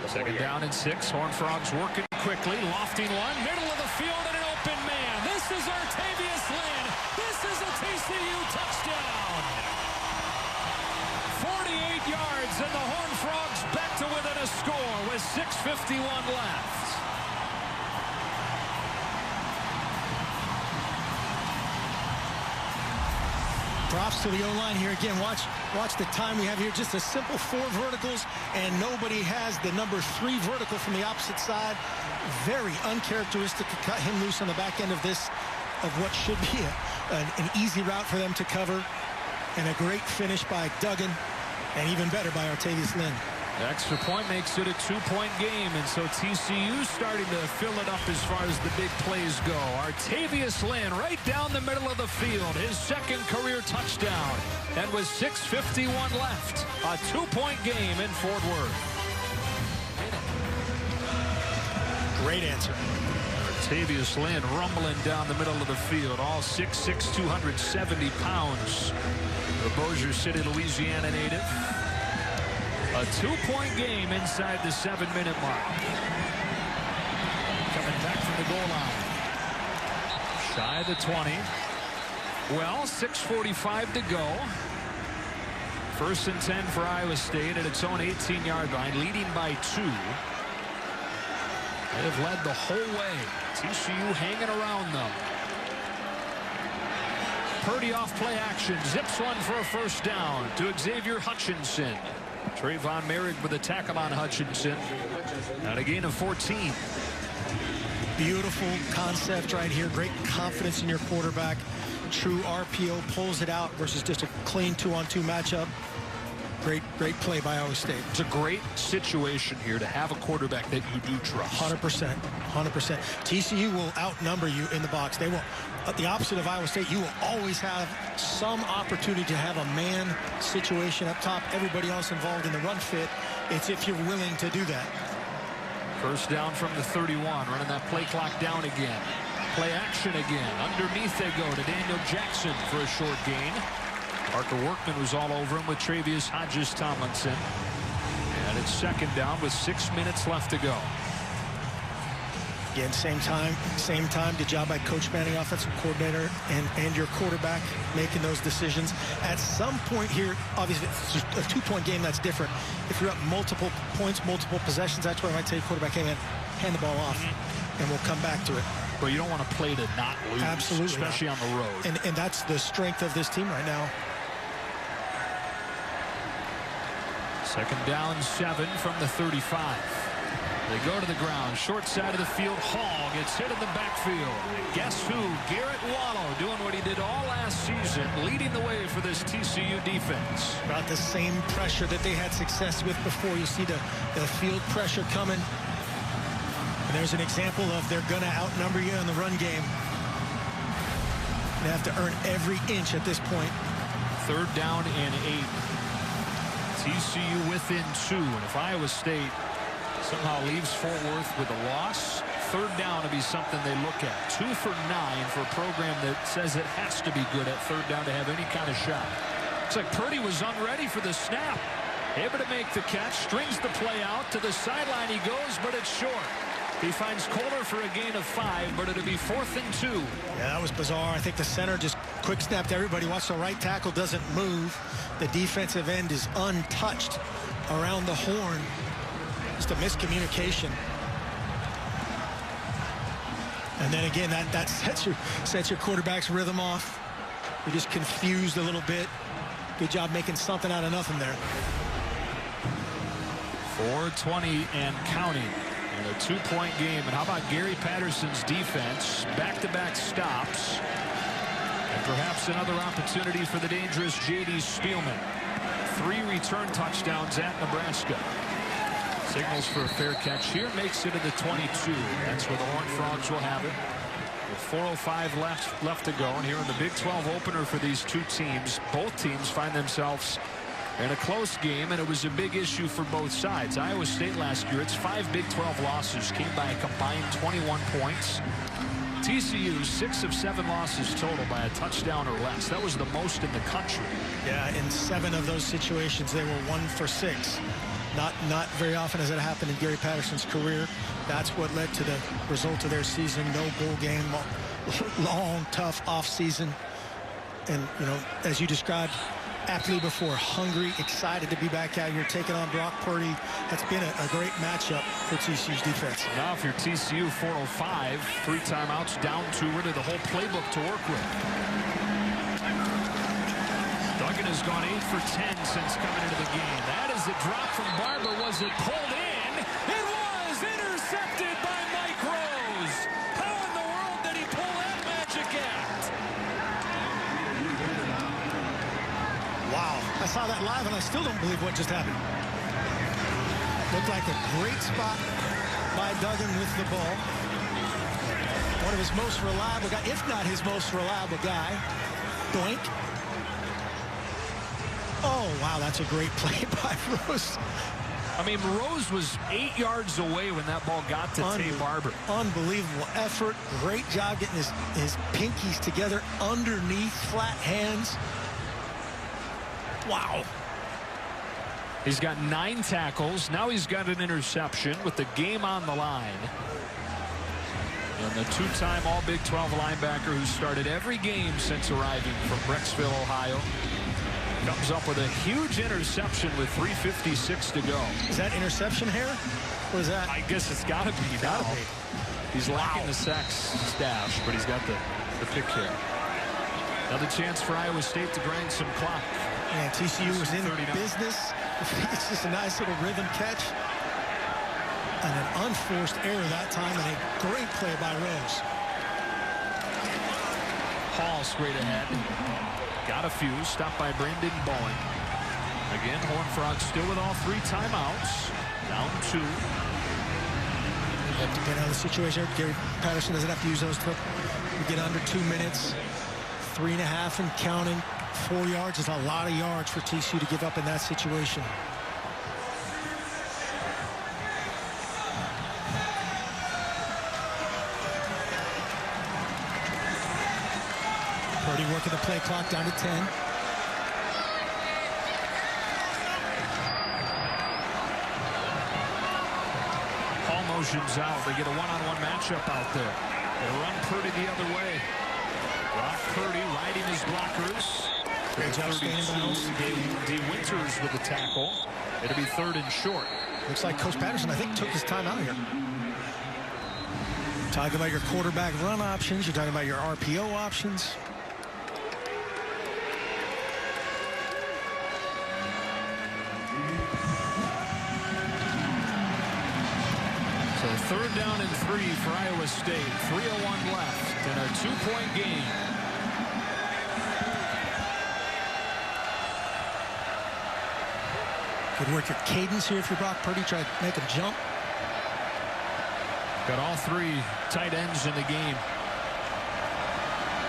2nd down and 6. Horned Frogs working quickly. Lofting one. Middle of the field and an open man. This is Artavius Lynn. This is a TCU touchdown. 48 yards and the Horned Frogs back to within a score with 6:51 left. Props to the O-line here again. Watch the time we have here. Just a simple 4 verticals, and nobody has the number 3 vertical from the opposite side. Very uncharacteristic to cut him loose on the back end of what should be an easy route for them to cover. And a great finish by Duggan, and even better by Artavius Lynn. The extra point makes it a 2-point game, and so TCU starting to fill it up as far as the big plays go. Artavius Lynn right down the middle of the field, his 2nd career touchdown, and with 6:51 left, a 2-point game in Fort Worth. Great answer. Artavius Lynn rumbling down the middle of the field, all 6'6", 270 pounds. The Bossier City, Louisiana native. A 2-point game inside the 7-minute mark. Coming back from the goal line. Shy of the 20. Well, 6:45 to go. 1st and 10 for Iowa State at its own 18-yard line, leading by 2. They have led the whole way. TCU hanging around them. Purdy off play action. Zips one for a first down to Xavier Hutchinson. Trayvon Merrick with a tackle on Hutchinson. And a gain of 14. Beautiful concept right here. Great confidence in your quarterback. True RPO, pulls it out versus just a clean 2-on-2 matchup. Great play by Iowa State. It's a great situation here to have a quarterback that you do trust. 100%. 100%. TCU will outnumber you in the box. They won't. the opposite of Iowa State, you will always have some opportunity to have a man situation up top. Everybody else involved in the run fit. It's if you're willing to do that. First down from the 31, running that play clock down again. Play action again. Underneath they go to Daniel Jackson for a short gain. Parker Workman was all over him with Travius Hodges-Tomlinson. And it's second down with 6 minutes left to go. Again, same time. Good job by Coach Manning, offensive coordinator, and your quarterback making those decisions. At some point here, obviously, it's just a two-point game. That's different. If you're up multiple points, multiple possessions, that's where I might tell you quarterback, hey, man, hand the ball off, and we'll come back to it. But you don't want to play to not lose, absolutely, especially not. On the road. And that's the strength of this team right now. Second down, 7 from the 35. They go to the ground, short side of the field. Hall gets hit in the backfield. Guess who? Garrett Wallow doing what he did all last season, leading the way for this TCU defense. About the same pressure that they had success with before. You see the field pressure coming. And there's an example of they're going to outnumber you in the run game. They have to earn every inch at this point. Third down and 8. TCU within 2. And if Iowa State somehow leaves Fort Worth with a loss, third down to be something they look at. 2 for 9 for a program that says it has to be good at third down to have any kind of shot. It's like Purdy was unready for the snap. Able to make the catch, strings the play out to the sideline he goes, but it's short. He finds Kohler for a gain of 5, but it'll be 4th and 2. Yeah, that was bizarre. I think the center just quick snapped everybody. Watch, the right tackle doesn't move. The defensive end is untouched around the horn. Just a miscommunication. And then again, that sets your quarterback's rhythm off. You're just confused a little bit. Good job making something out of nothing there. 4:20 and counting in a 2-point game. And how about Gary Patterson's defense? Back-to-back stops. And perhaps another opportunity for the dangerous J.D. Spielman. 3 return touchdowns at Nebraska. Signals for a fair catch here. Makes it to the 22. That's where the Horned Frogs will have it. With 4:05 left to go. And here in the Big 12 opener for these two teams, both teams find themselves in a close game, and it was a big issue for both sides. Iowa State last year, its 5 Big 12 losses came by a combined 21 points. TCU, 6 of 7 losses total by a touchdown or less. That was the most in the country. Yeah, in 7 of those situations, they were 1 for 6. Not very often has it happened in Gary Patterson's career. That's what led to the result of their season. No bowl game, long, tough off season. And, you know, as you described aptly before, hungry, excited to be back out here taking on Brock Purdy. That's been a great matchup for TCU's defense. Now if you're TCU, 4:05, 3 timeouts, down 2, really the whole playbook to work with. Duggan has gone 8 for 10 since coming into the game. That is a drop from Barber. Was it pulled in? It was intercepted by Mike Rose. How in the world did he pull that magic act? Wow, I saw that live and I still don't believe what just happened. Looked like a great spot by Duggan with the ball. One of his most reliable guys, if not his most reliable guy. Doink. Oh, wow, that's a great play by Rose. I mean, Rose was 8 yards away when that ball got to Tay Barber. Unbelievable effort. Great job getting his pinkies together underneath, flat hands. Wow. He's got 9 tackles. Now he's got an interception with the game on the line. And the 2-time All-Big 12 linebacker who started every game since arriving from Brecksville, Ohio, comes up with a huge interception with 3:56 to go. Is that interception hair? Or is that? I guess it's got to be now. He's lacking the sack stash, but he's got the pick hair. Another chance for Iowa State to grind some clock. Man, TCU was in business. It's just a nice little rhythm catch. And an unforced error that time, and a great play by Rose. Hall straight ahead. Got a few. Stopped by Brandon Bowen. Again, Horned Frogs still with all 3 timeouts. Down 2. Depending on the situation, Gary Patterson doesn't have to use those We get under 2 minutes, 3.5 and counting. 4 yards is a lot of yards for TCU to give up in that situation. Purdy working the play clock down to 10. Ball motions out. They get a one-on-one matchup out there. They run Purdy the other way. Brock Purdy riding his blockers. Great job standing bounds. D. Winters with the tackle. It'll be 3rd and short. Looks like Coach Patterson, I think, took his time out here. Talking about your quarterback run options. You're talking about your RPO options. So 3rd down and 3 for Iowa State. 3:01 left in a 2-point game. Good work your cadence here if you're Brock Purdy. Try to make him jump. Got all 3 tight ends in the game.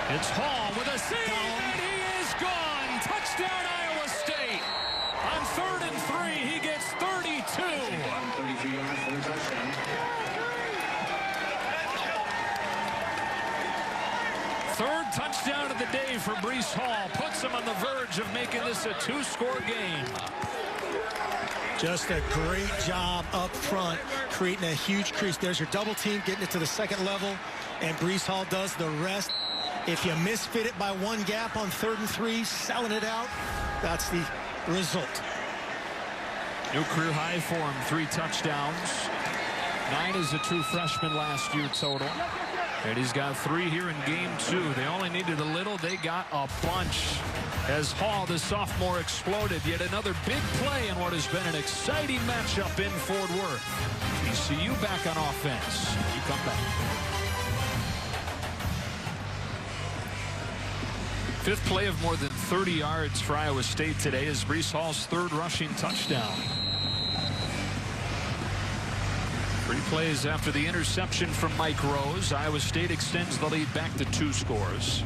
It's Hall with a save, and he is gone. Touchdown, Iowa State. On 3rd and 3, he gets 32. 33 yards for the touchdown. 3rd touchdown of the day for Breece Hall. Puts him on the verge of making this a 2-score game. Just a great job up front, creating a huge crease. There's your double team, getting it to the 2nd level, and Breece Hall does the rest. If you misfit it by 1 gap on 3rd and 3, selling it out, that's the result. New career high for him, 3 touchdowns. 9 as a true freshman last year total. And he's got 3 here in game 2. They only needed a little. They got a bunch. As Hall, the sophomore, exploded. Yet another big play in what has been an exciting matchup in Fort Worth. TCU back on offense. You come back. 5th play of more than 30 yards for Iowa State today is Breece Hall's 3rd rushing touchdown. 3 plays after the interception from Mike Rose. Iowa State extends the lead back to 2 scores.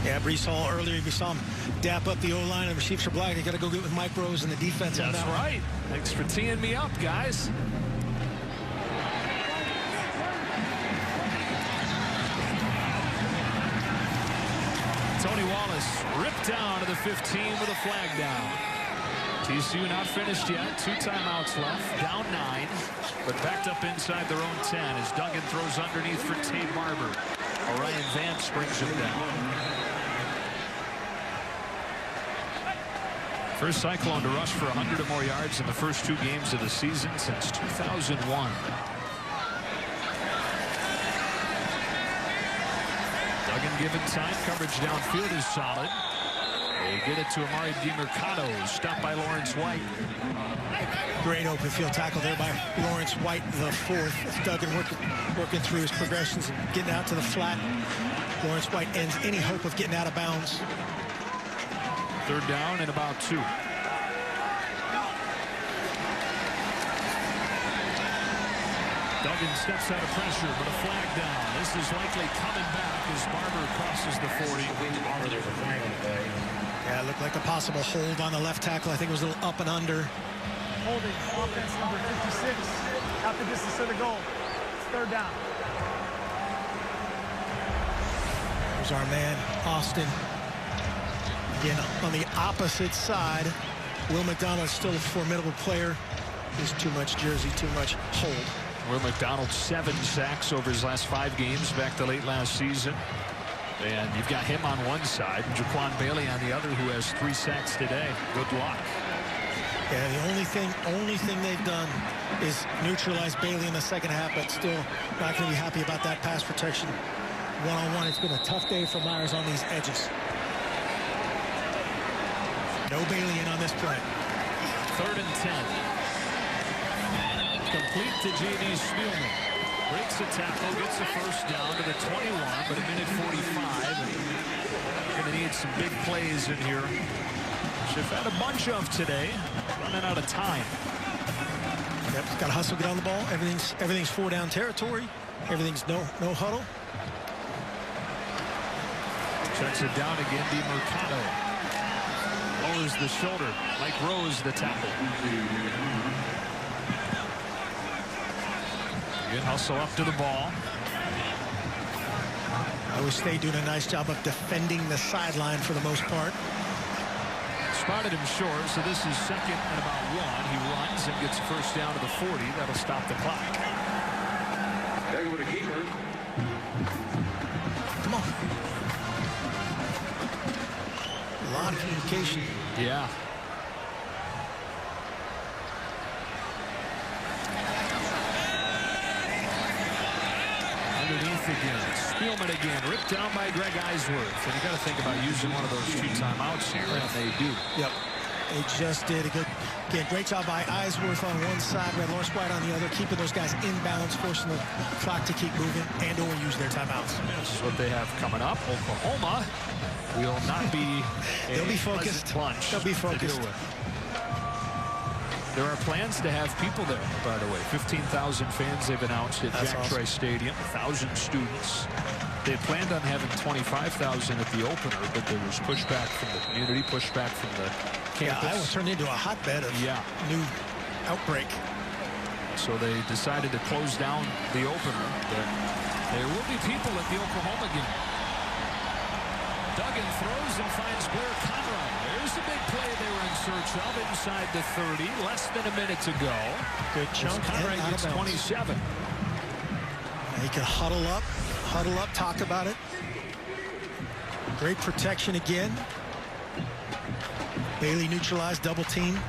Yeah, Breece Hall earlier, we saw him dap up the O-line and receivers are black. They got to go get with Mike Rose and the defense. That's on that right. Thanks for teeing me up, guys. Tony Wallace ripped down to the 15 with a flag down. TCU not finished yet. 2 timeouts left. Down 9. But backed up inside their own 10 as Duggan throws underneath for Tate Barber. Orion Vance brings him down. First Cyclone to rush for 100 or more yards in the first 2 games of the season since 2001. Duggan given time. Coverage downfield is solid. They get it to Amari DiMercato, stopped by Lawrence White. Great open field tackle there by Lawrence White, the 4th. Duggan working through his progressions and getting out to the flat. Lawrence White ends any hope of getting out of bounds. 3rd down and about 2. Duggan steps out of pressure, but a flag down. This is likely coming back as Barber crosses the 40. There's a flag on the play. Yeah, it looked like a possible hold on the left tackle. I think it was a little up and under. Holding offense number 56. Half the distance to the goal. It's 3rd down. There's our man, Austin. Again, on the opposite side, Will McDonald is still a formidable player. There's too much jersey, too much hold. Will McDonald 7 sacks over his last 5 games back to late last season. And you've got him on one side, Jaquan Bailey on the other, who has 3 sacks today. Good luck. Yeah, the only thing they've done is neutralize Bailey in the 2nd half, but still not going to be happy about that pass protection. One-on-one, it's been a tough day for Myers on these edges. No Bailey in on this play. 3rd and 10. Complete to J.D. Spielman. Breaks the tackle, gets the first down to the 21, but a minute 45. Going to need some big plays in here. Should have had a bunch of today. Running out of time. Yep, got to hustle, get on the ball. Everything's 4-down territory. Everything's no huddle. Checks it down again. DiMercato lowers the shoulder. Mike Rose the tackle. Good hustle up to the ball. Iowa State doing a nice job of defending the sideline for the most part. Spotted him short, so this is second and about 1. He runs and gets a first down to the 40. That'll stop the clock. There go to keeper. Come on. A lot of communication. Yeah. Underneath again. Spielman again. Ripped down by Greg Eisworth. And you got to think about using one of those 2 timeouts here, and they do. Yep. They just did a great job by Eisworth on one side, Red Lawrence White on the other, keeping those guys in bounds, forcing the clock to keep moving and or use their timeouts. This is what they have coming up. Oklahoma will not be They'll be focused. They'll be focused. There are plans to have people there, by the way. 15,000 fans they've announced at Jack Trice Stadium, 1,000 students. They planned on having 25,000 at the opener, but there was pushback from the community, pushback from the campus. Yeah, Iowa turned into a hotbed of new outbreak. So they decided to close down the opener, but there will be people at the Oklahoma game. Duggan throws and finds Blair Conrad. There's a big play they were in search of inside the 30. Less than a minute to go. Good chunk. Conrad gets 27. He can huddle up, talk about it. Great protection again. Bailey neutralized, double team.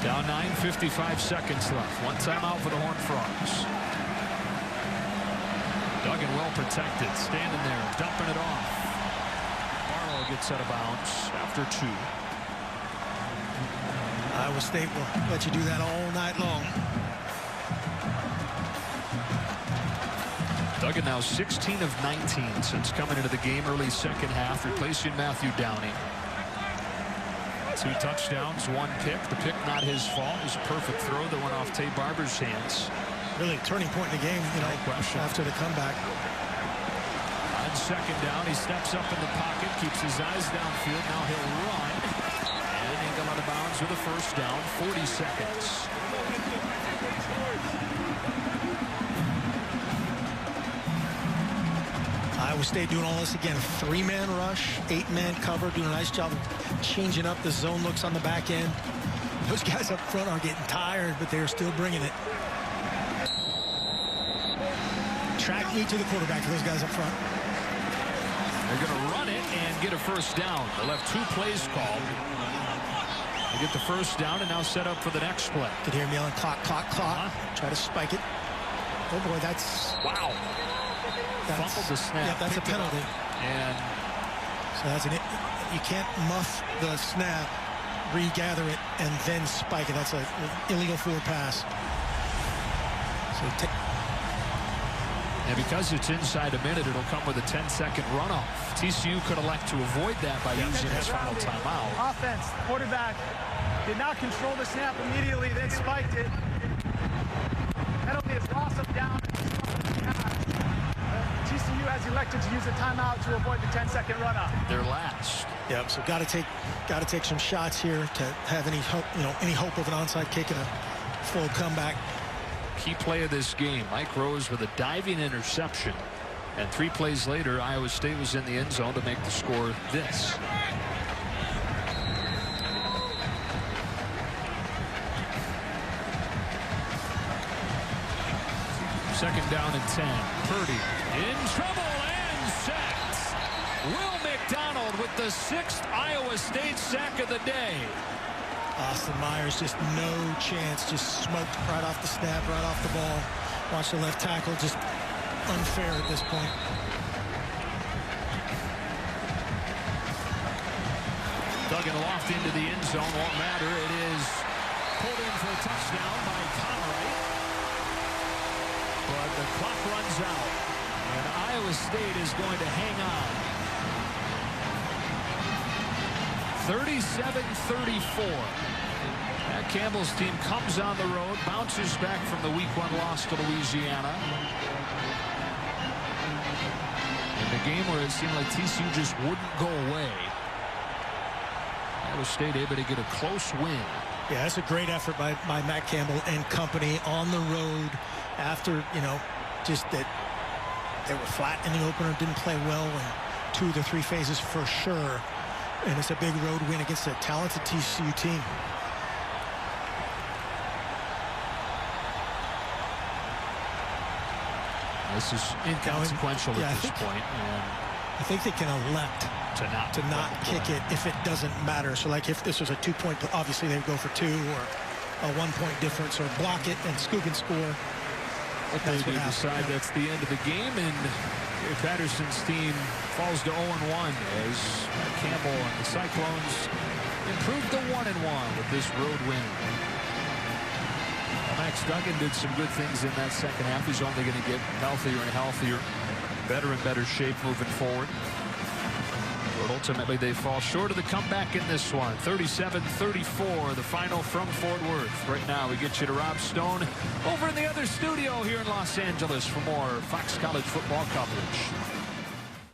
Down 9:55 seconds left. One timeout for the Horned Frogs. Duggan well protected, standing there, dumping it off. Barlow gets out of bounds after 2. Iowa State will let you do that all night long. Duggan now 16 of 19 since coming into the game early second half, replacing Matthew Downing. 2 touchdowns, 1 pick. The pick not his fault. It was a perfect throw that went off Tay Barber's hands. Really a turning point in the game, No question. after the comeback. On second down, he steps up in the pocket, keeps his eyes downfield. Now he'll run. And he'll go out of bounds with a first down, 40 seconds. Iowa State doing all this again. 3-man rush, 8-man cover, doing a nice job of changing up the zone looks on the back end. Those guys up front are getting tired, but they're still bringing it. Track meet to the quarterback for those guys up front. They're going to run it and get a first down. They'll have 2 plays called. They get the first down and now set up for the next play. You can hear me yelling, clock, clock, clock. Try to spike it. Oh, boy, that's... Wow. Fumbled the snap. Yep, that's a penalty. And so that's you can't muff the snap, regather it, and then spike it. That's an illegal forward pass. So and because it's inside a minute, it'll come with a 10-second runoff. TCU could elect to avoid that by using his final timeout. Offense, quarterback did not control the snap immediately, then spiked it. Penalty is loss of down. TCU has elected to use a timeout to avoid the 10-second runoff. Their last. Yep. So got to take some shots here to have any hope of an onside kick and a full comeback. Key play of this game, Mike Rose with a diving interception. And 3 plays later, Iowa State was in the end zone to make the score this. Second down and 10. Purdy in trouble and sacked. Will McDonald with the 6th Iowa State sack of the day. Austin Myers just no chance, just smoked right off the snap, right off the ball. Watch the left tackle, just unfair at this point. Duggan loft into the end zone, won't matter. It is pulled in for a touchdown by Conrad. But the clock runs out, and Iowa State is going to hang on. 37-34. Matt Campbell's team comes on the road, bounces back from the week 1 loss to Louisiana. In a game where it seemed like TCU just wouldn't go away. Iowa State able to get a close win. Yeah, that's a great effort by Matt Campbell and company on the road after, you know, just that they were flat in the opener, didn't play well in 2 of the 3 phases for sure. And it's a big road win against a talented TCU team. This is inconsequential at this point. And I think they can elect to not kick it if it doesn't matter. So like if this was a 2-point, obviously they would go for 2 or a 1-point difference, or block it and scoop and score. They do decide that's the end of the game, and Patterson's team falls to 0-1 as Campbell and the Cyclones improved to 1-1 with this road win. Max Duggan did some good things in that second half. He's only going to get healthier and healthier, better and better shape moving forward. But ultimately, they fall short of the comeback in this one. 37-34, the final from Fort Worth. Right now, we get you to Rob Stone over in the other studio here in Los Angeles for more Fox College football coverage.